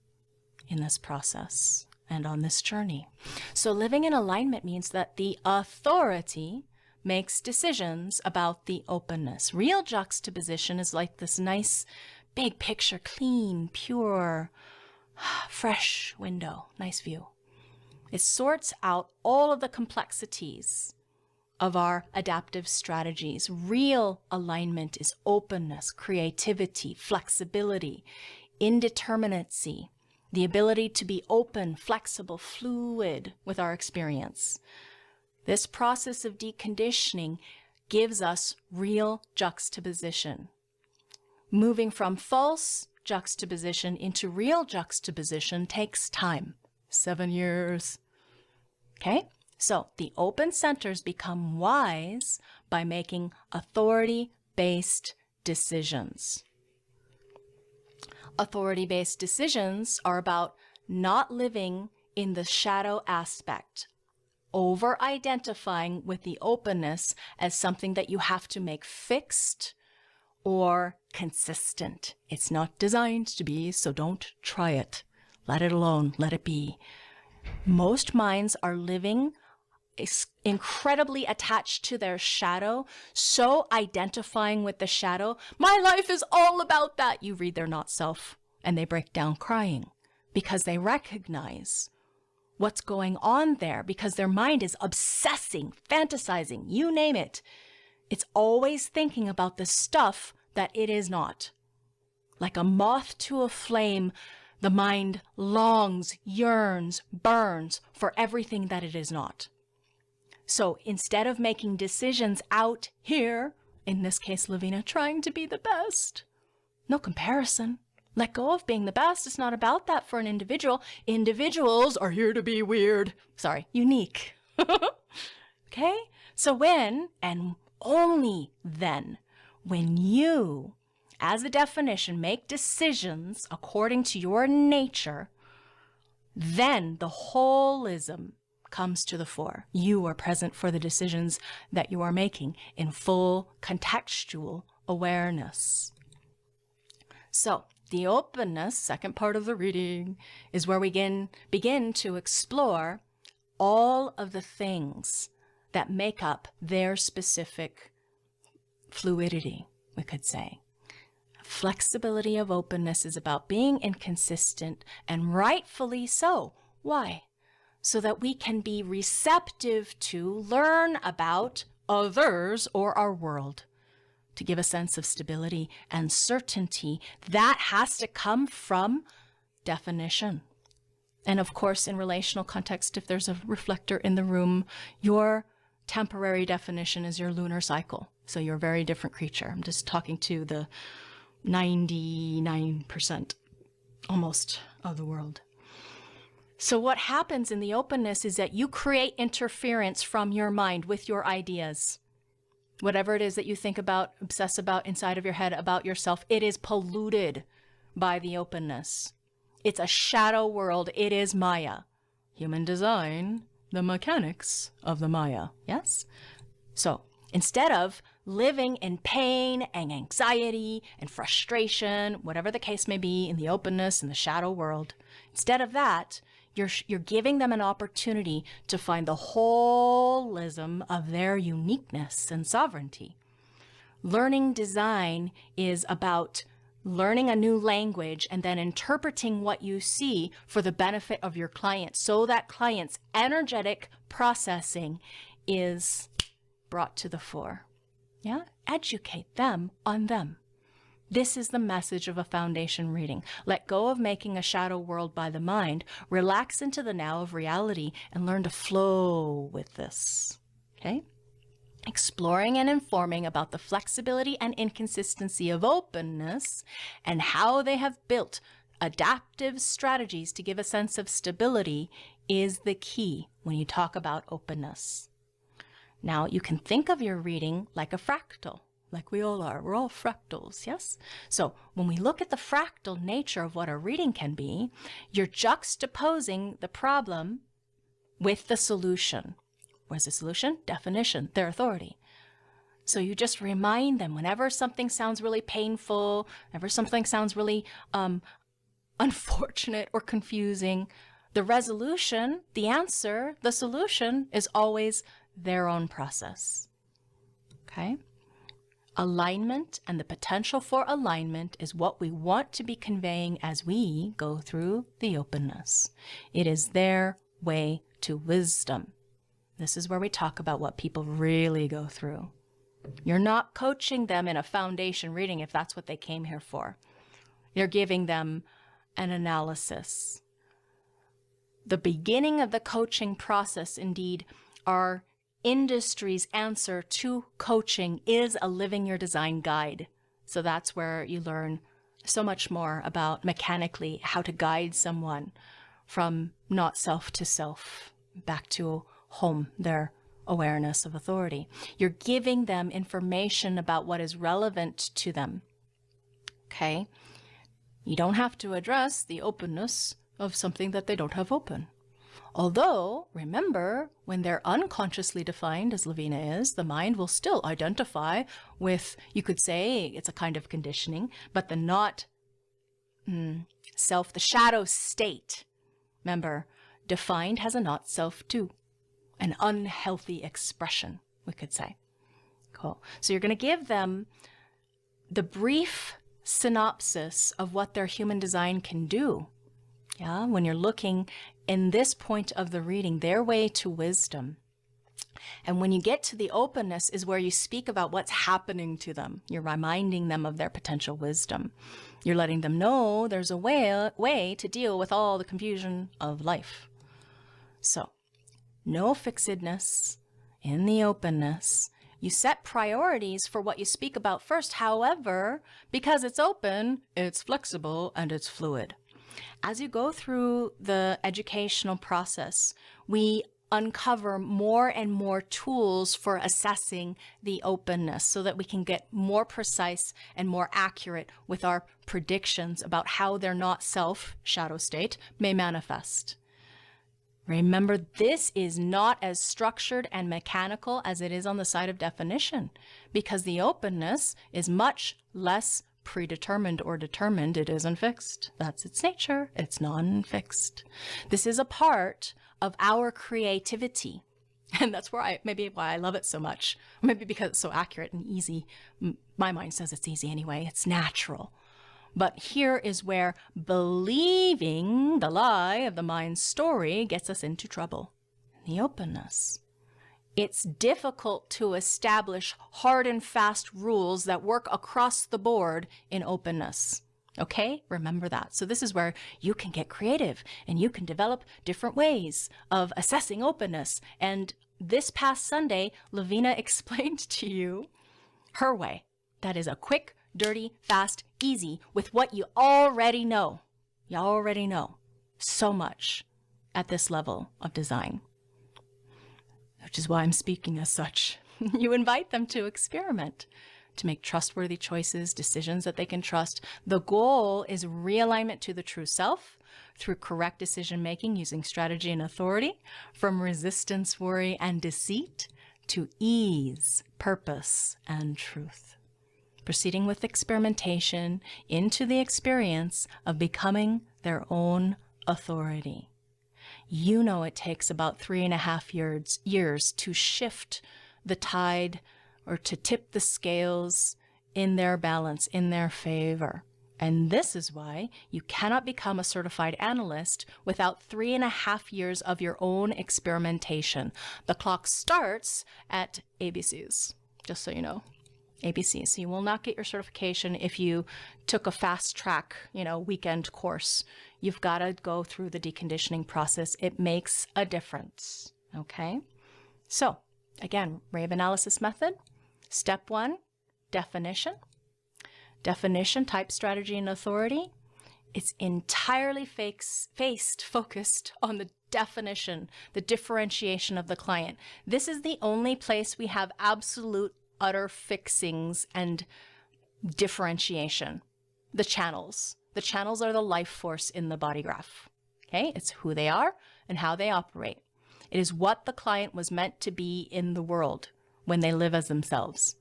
in this process and on this journey. So living in alignment means that the authority makes decisions about the openness. Real juxtaposition is like this nice, big picture, clean, pure, fresh window, nice view. It sorts out all of the complexities of our adaptive strategies. Real alignment is openness, creativity, flexibility, indeterminacy, the ability to be open, flexible, fluid with our experience. This process of deconditioning gives us real juxtaposition. Moving from false juxtaposition into real juxtaposition takes time, 7 years. Okay? So the open centers become wise by making authority-based decisions. Authority-based decisions are about not living in the shadow aspect, over-identifying with the openness as something that you have to make fixed or consistent. It's not designed to be, so don't try it. Let it alone. Let it be. Most minds are living incredibly attached to their shadow, so identifying with the shadow. My life is all about that. You read their not self and they break down crying because they recognize what's going on there, because their mind is obsessing, fantasizing, you name it. It's always thinking about the stuff that it is not. Like a moth to a flame, the mind longs, yearns, burns for everything that it is not. So instead of making decisions out here, in this case, Laveena, trying to be the best, no comparison. Let go of being the best. It's not about that for an individual. Individuals are here to be weird. Sorry, unique. Okay? So when, and only then, when you, as a definition, make decisions according to your nature, then the holism comes to the fore. You are present for the decisions that you are making in full contextual awareness. So the openness, second part of the reading, is where we begin to explore all of the things that make up their specific fluidity, we could say. Flexibility of openness is about being inconsistent, and rightfully so. Why? So that we can be receptive to learn about others or our world, to give a sense of stability and certainty. That has to come from definition. And of course, in relational context, if there's a reflector in the room, your temporary definition is your lunar cycle. So you're a very different creature. I'm just talking to the 99% almost of the world. So what happens in the openness is that you create interference from your mind with your ideas. Whatever it is that you think about, obsess about inside of your head about yourself, it is polluted by the openness. It's a shadow world. It is Maya. Human design, the mechanics of the Maya. Yes? So instead of living in pain and anxiety and frustration, whatever the case may be, in the openness and the shadow world, instead of that, you're giving them an opportunity to find the holism of their uniqueness and sovereignty. Learning design is about learning a new language and then interpreting what you see for the benefit of your client, so that client's energetic processing is brought to the fore. Yeah? Educate them on them. This is the message of a foundation reading. Let go of making a shadow world by the mind. Relax into the now of reality and learn to flow with this. Okay? Exploring and informing about the flexibility and inconsistency of openness and how they have built adaptive strategies to give a sense of stability is the key when you talk about openness. Now, you can think of your reading like a fractal, like we all are. We're all fractals, yes? So when we look at the fractal nature of what a reading can be, you're juxtaposing the problem with the solution. What's the solution? Definition, their authority. So you just remind them whenever something sounds really painful, whenever something sounds really unfortunate or confusing, the resolution, the answer, the solution is always their own process. Okay? Alignment and the potential for alignment is what we want to be conveying as we go through the openness. It is their way to wisdom. This is where we talk about what people really go through. You're not coaching them in a foundation reading if that's what they came here for. You're giving them an analysis. The beginning of the coaching process, indeed, our industry's answer to coaching is a Living Your Design guide. So that's where you learn so much more about mechanically how to guide someone from not self to self, back to home, their awareness of authority. You're giving them information about what is relevant to them. Okay? You don't have to address the openness of something that they don't have open. Although, remember, when they're unconsciously defined, as Laveena is, the mind will still identify with, you could say, it's a kind of conditioning, but the not self, the shadow state, remember, defined has a not self too. An unhealthy expression, we could say. Cool. So you're going to give them the brief synopsis of what their human design can do. Yeah, when you're looking in this point of the reading, their way to wisdom. And when you get to the openness is where you speak about what's happening to them. You're reminding them of their potential wisdom. You're letting them know there's a way to deal with all the confusion of life. So, no fixedness in the openness, You set priorities for what you speak about first. However, because it's open, it's flexible and it's fluid. As you go through the educational process, we uncover more and more tools for assessing the openness so that we can get more precise and more accurate with our predictions about how their not self shadow state may manifest. Remember, this is not as structured and mechanical as it is on the side of definition, because the openness is much less predetermined or determined. It isn't fixed. That's its nature. It's non-fixed. This is a part of our creativity. And that's why I love it so much. Maybe because it's so accurate and easy. My mind says it's easy anyway. It's natural. But here is where believing the lie of the mind's story gets us into trouble. The openness. It's difficult to establish hard and fast rules that work across the board in openness. Okay, remember that. So this is where you can get creative and you can develop different ways of assessing openness. And this past Sunday, Laveena explained to you her way. That is a quick, dirty, fast, easy with what you already know. You already know so much at this level of design, which is why I'm speaking as such. You invite them to experiment, to make trustworthy choices, decisions that they can trust. The goal is realignment to the true self through correct decision-making using strategy and authority, from resistance, worry, and deceit to ease, purpose, and truth. Proceeding with experimentation into the experience of becoming their own authority. You know it takes about 3.5 years to shift the tide or to tip the scales in their balance, in their favor. And this is why you cannot become a certified analyst without 3.5 years of your own experimentation. The clock starts at ABCs, just so you know. ABCs. So you will not get your certification if you took a fast track, weekend course. You've got to go through the deconditioning process. It makes a difference. Okay? So again, Rave analysis method. Step 1, definition. Definition, type, strategy, and authority. It's entirely focused on the definition, the differentiation of the client. This is the only place we have absolute utter fixings and differentiation. The channels. The channels are the life force in the Bodygraph. Okay? It's who they are and how they operate. It is what the client was meant to be in the world when they live as themselves.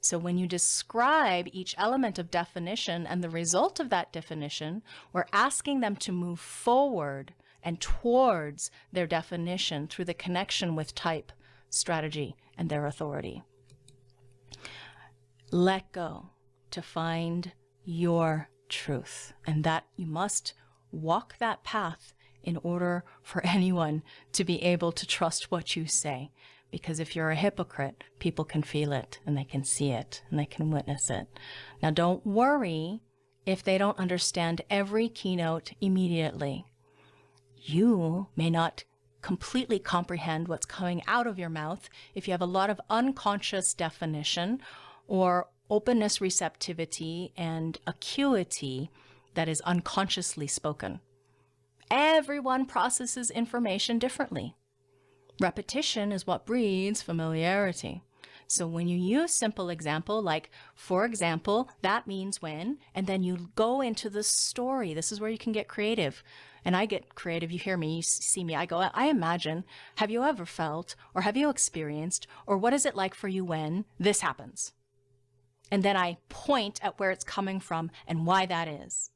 So when you describe each element of definition and the result of that definition, we're asking them to move forward and towards their definition through the connection with type, strategy, and their authority. Let go to find your truth, and that you must walk that path in order for anyone to be able to trust what you say. Because if you're a hypocrite, people can feel it and they can see it and they can witness it. Now, don't worry if they don't understand every keynote immediately. You may not completely comprehend what's coming out of your mouth if you have a lot of unconscious definition or openness, receptivity, and acuity that is unconsciously spoken. Everyone processes information differently. Repetition is what breeds familiarity. So when you use simple example, like, for example, that means when, and then you go into the story. This is where you can get creative. And I get creative. You hear me, you see me. I go, I imagine, have you ever felt, or have you experienced, or what is it like for you when this happens? And then I point at where it's coming from and why that is.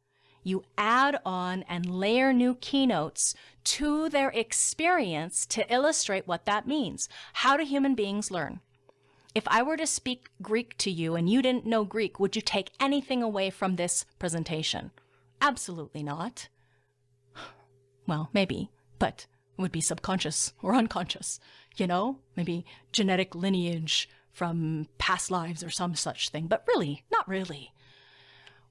You add on and layer new keynotes to their experience to illustrate what that means. How do human beings learn? If I were to speak Greek to you and you didn't know Greek, would you take anything away from this presentation? Absolutely not. Well, maybe, but it would be subconscious or unconscious, maybe genetic lineage from past lives or some such thing, but really, not really.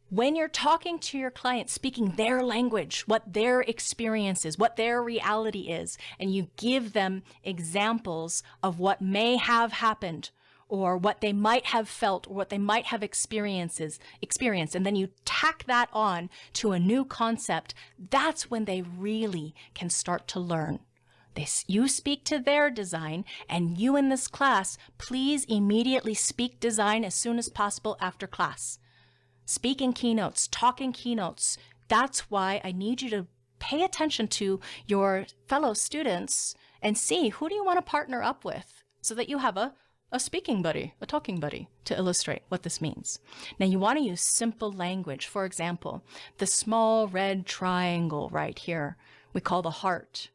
When you're talking to your client, speaking their language, what their experience is, what their reality is, and you give them examples of what may have happened or what they might have felt or what they might have experienced, and then you tack that on to a new concept, that's when they really can start to learn. You speak to their design, and you in this class, please immediately speak design as soon as possible after class. Speak in keynotes, talk in keynotes. That's why I need you to pay attention to your fellow students and see who do you want to partner up with so that you have a speaking buddy, a talking buddy to illustrate what this means. Now you want to use simple language. For example, the small red triangle right here, we call the heart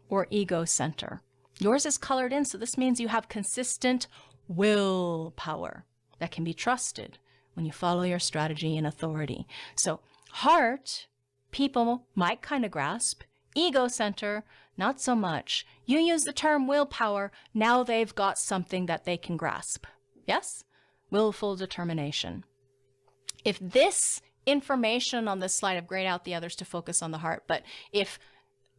or ego center. Yours is colored in, so this means you have consistent willpower that can be trusted when you follow your strategy and authority. So heart, people might kind of grasp. Ego center, not so much. You use the term willpower, now they've got something that they can grasp. Yes? Willful determination. If this information on this slide, I've grayed out the others to focus on the heart, but if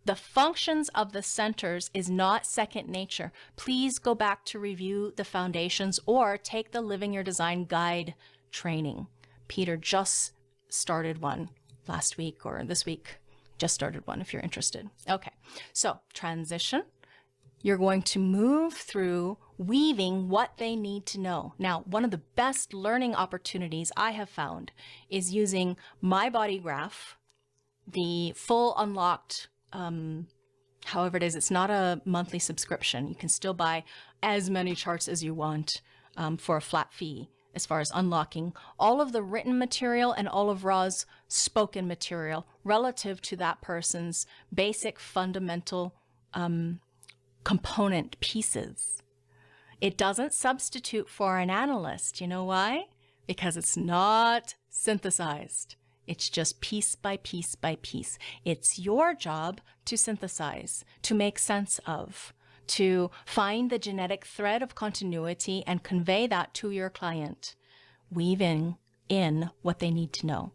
the functions of the centers is not second nature, please go back to review the foundations or take the Living Your Design Guide training. Peter just started one last week or this week. Just started one if you're interested. Okay, so transition. You're going to move through weaving what they need to know. Now, one of the best learning opportunities I have found is using my Bodygraph, the full unlocked, however it is, it's not a monthly subscription. You can still buy as many charts as you want for a flat fee, as far as unlocking all of the written material and all of Ra's spoken material relative to that person's basic fundamental component pieces. It doesn't substitute for an analyst. You know why? Because it's not synthesized. It's just piece by piece by piece. It's your job to synthesize, to make sense of, to find the genetic thread of continuity and convey that to your client, weaving in what they need to know.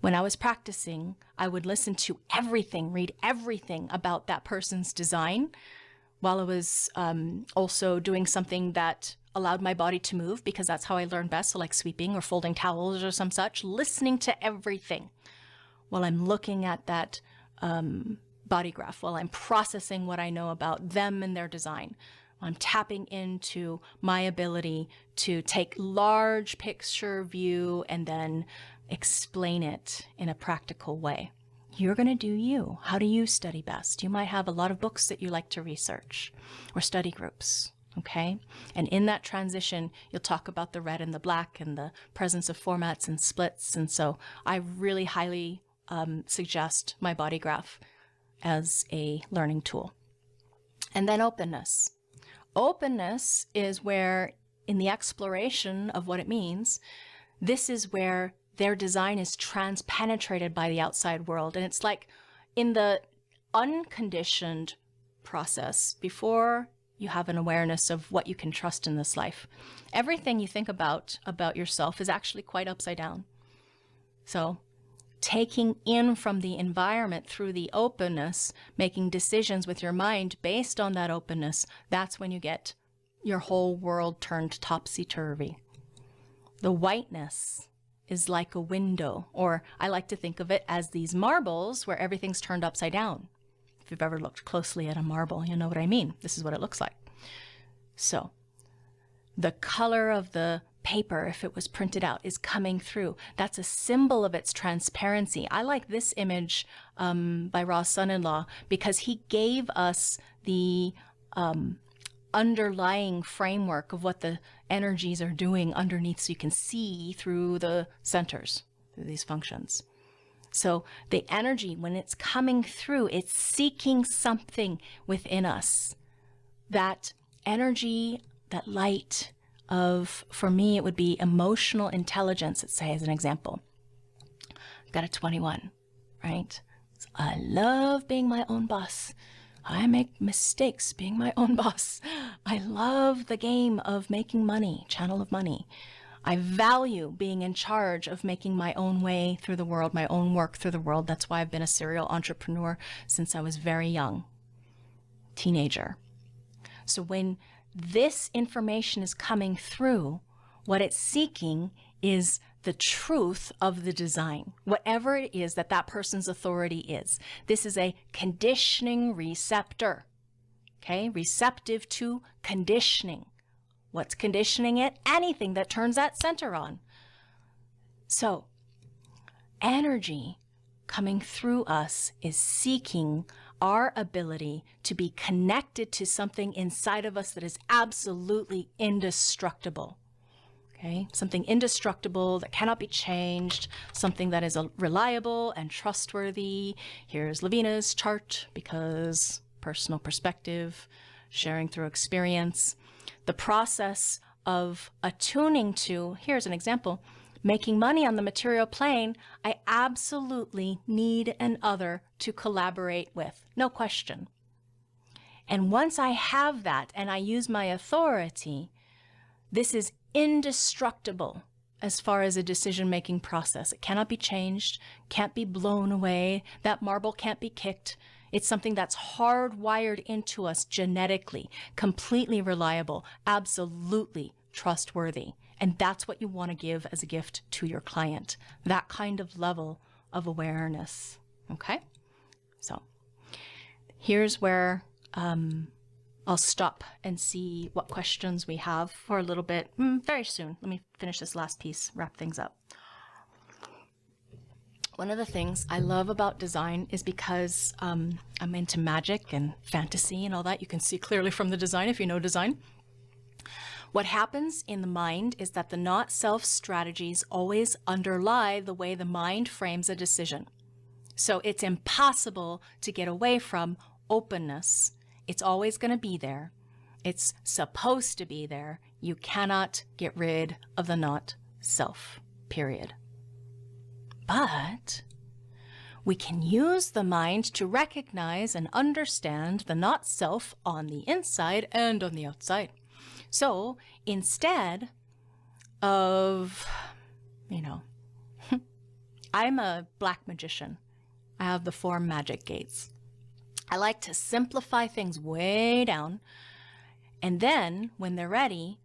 When I was practicing, I would listen to everything, read everything about that person's design while I was also doing something that allowed my body to move, because that's how I learn best, so like sweeping or folding towels or some such, listening to everything while I'm looking at that Bodygraph, while I'm processing what I know about them and their design. I'm tapping into my ability to take large picture view and then explain it in a practical way. You're going to do you. How do you study best? You might have a lot of books that you like to research or study groups, okay? And in that transition, you'll talk about the red and the black and the presence of formats and splits. And so I really highly suggest my Bodygraph as a learning tool. And then openness. Openness is where, in the exploration of what it means, this is where their design is transpenetrated by the outside world. And it's like in the unconditioned process, before you have an awareness of what you can trust in this life, everything you think about yourself is actually quite upside down. So taking in from the environment through the openness, making decisions with your mind based on that openness, that's when you get your whole world turned topsy-turvy. The whiteness is like a window, or I like to think of it as these marbles where everything's turned upside down. If you've ever looked closely at a marble, you know what I mean. This is what it looks like. So the color of the paper, if it was printed out, is coming through. That's a symbol of its transparency. I like this image by Ra's son-in-law because he gave us the underlying framework of what the energies are doing underneath, so you can see through the centers, through these functions. So the energy, when it's coming through, it's seeking something within us. That energy, that light of, for me, it would be emotional intelligence, let's say, as an example. I've got a 21, right? So I love being my own boss. I make mistakes being my own boss. I love the game of making money, channel of money. I value being in charge of making my own way through the world, my own work through the world. That's why I've been a serial entrepreneur since I was very young, teenager. So when this information is coming through, what it's seeking is the truth of the design, whatever it is that that person's authority is. This is a conditioning receptor, okay? Receptive to conditioning. What's conditioning it? Anything that turns that center on. So, energy coming through us is seeking our ability to be connected to something inside of us that is absolutely indestructible. Okay, something indestructible that cannot be changed, something that is reliable and trustworthy. Here's Laveena's chart because personal perspective, sharing through experience. The process of attuning to, here's an example, making money on the material plane, I absolutely need an other to collaborate with, no question. And once I have that and I use my authority, this is indestructible as far as a decision-making process. It cannot be changed, can't be blown away. That marble can't be kicked. It's something that's hardwired into us genetically, completely reliable, absolutely trustworthy. And that's what you want to give as a gift to your client, that kind of level of awareness. Okay? So here's where I'll stop and see what questions we have for a little bit very soon. Let me finish this last piece, wrap things up. One of the things I love about design is because I'm into magic and fantasy and all that. You can see clearly from the design if you know design. What happens in the mind is that the not-self strategies always underlie the way the mind frames a decision. So it's impossible to get away from openness. It's always going to be there. It's supposed to be there. You cannot get rid of the not-self, period. But we can use the mind to recognize and understand the not-self on the inside and on the outside. So instead of, I'm a black magician. I have the 4 magic gates. I like to simplify things way down, and then when they're ready,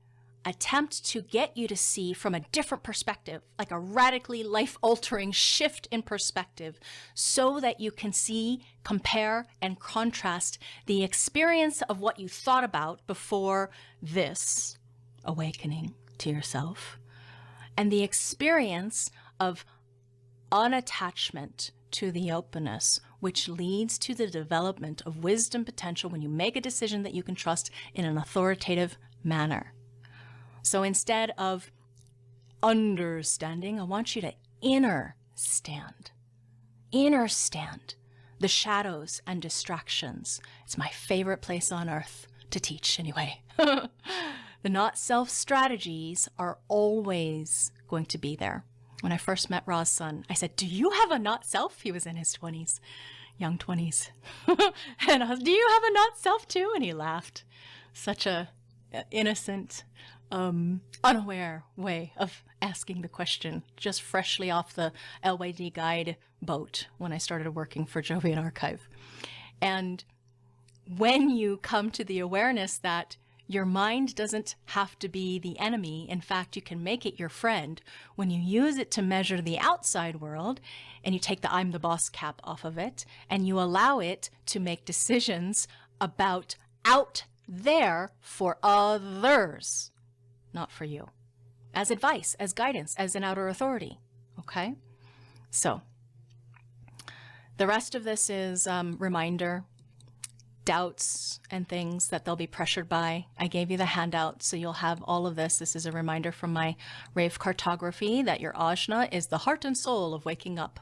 attempt to get you to see from a different perspective, like a radically life-altering shift in perspective, so that you can see, compare, and contrast the experience of what you thought about before this awakening to yourself, and the experience of unattachment to the openness, which leads to the development of wisdom potential when you make a decision that you can trust in an authoritative manner. So instead of understanding, I want you to understand the shadows and distractions. It's my favorite place on earth to teach anyway. The not-self strategies are always going to be there. When I first met Ra's son, I said, "Do you have a not-self?" He was in his 20s, young 20s. And I was, "Do you have a not-self too?" And he laughed. Such a innocent, unaware way of asking the question, just freshly off the LYD guide boat when I started working for Jovian Archive. And when you come to the awareness that your mind doesn't have to be the enemy, in fact, you can make it your friend, when you use it to measure the outside world and you take the I'm the boss cap off of it and you allow it to make decisions about out there for others, not for you, as advice, as guidance, as an outer authority. Okay? So the rest of this is reminder, doubts and things that they'll be pressured by. I gave you the handout, so you'll have all of this. This is a reminder from my Rave cartography that your ajna is the heart and soul of waking up.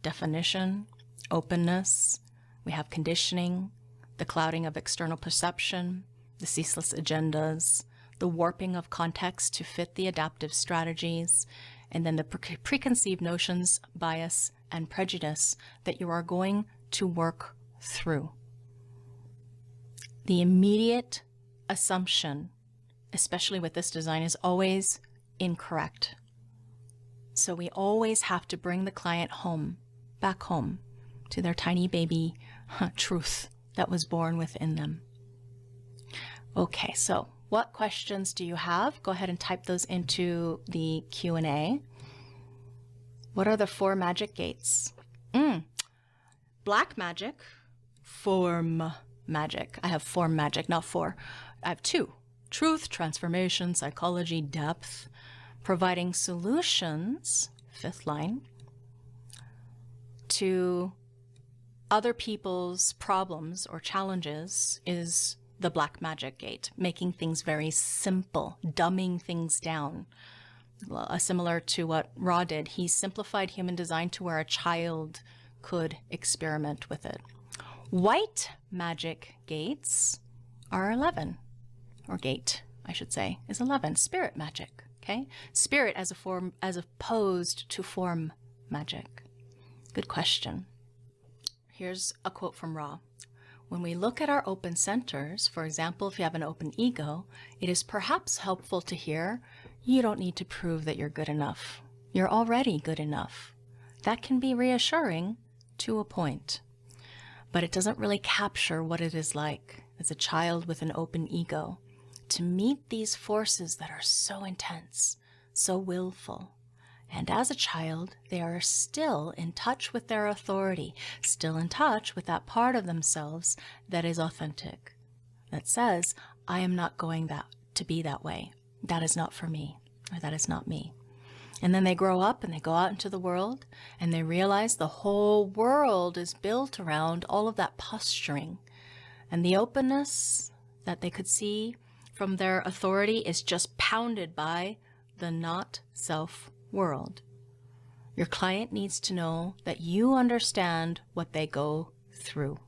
Definition, openness, we have conditioning, the clouding of external perception, the ceaseless agendas, the warping of context to fit the adaptive strategies, and then the preconceived notions, bias, and prejudice that you are going to work through. The immediate assumption, especially with this design, is always incorrect. So we always have to bring the client home, back home, to their tiny baby truth that was born within them. Okay, so what questions do you have? Go ahead and type those into the Q&A. What are the 4 magic gates? Black magic, form magic. I have form magic, not 4. I have 2. Truth, transformation, psychology, depth. Providing solutions, 5th line, to other people's problems or challenges is the black magic gate, making things very simple, dumbing things down. Similar to what Ra did, he simplified human design to where a child could experiment with it. White magic gates are 11, or gate, I should say, is 11. Spirit magic, okay? Spirit as a form, as opposed to form magic. Good question. Here's a quote from Ra. When we look at our open centers, for example, if you have an open ego, it is perhaps helpful to hear, you don't need to prove that you're good enough. You're already good enough. That can be reassuring to a point, but it doesn't really capture what it is like as a child with an open ego to meet these forces that are so intense, so willful. And as a child, they are still in touch with their authority, still in touch with that part of themselves that is authentic, that says, I am not going to be that way. That is not for me, or that is not me. And then they grow up and they go out into the world and they realize the whole world is built around all of that posturing. And the openness that they could see from their authority is just pounded by the not self world. Your client needs to know that you understand what they go through.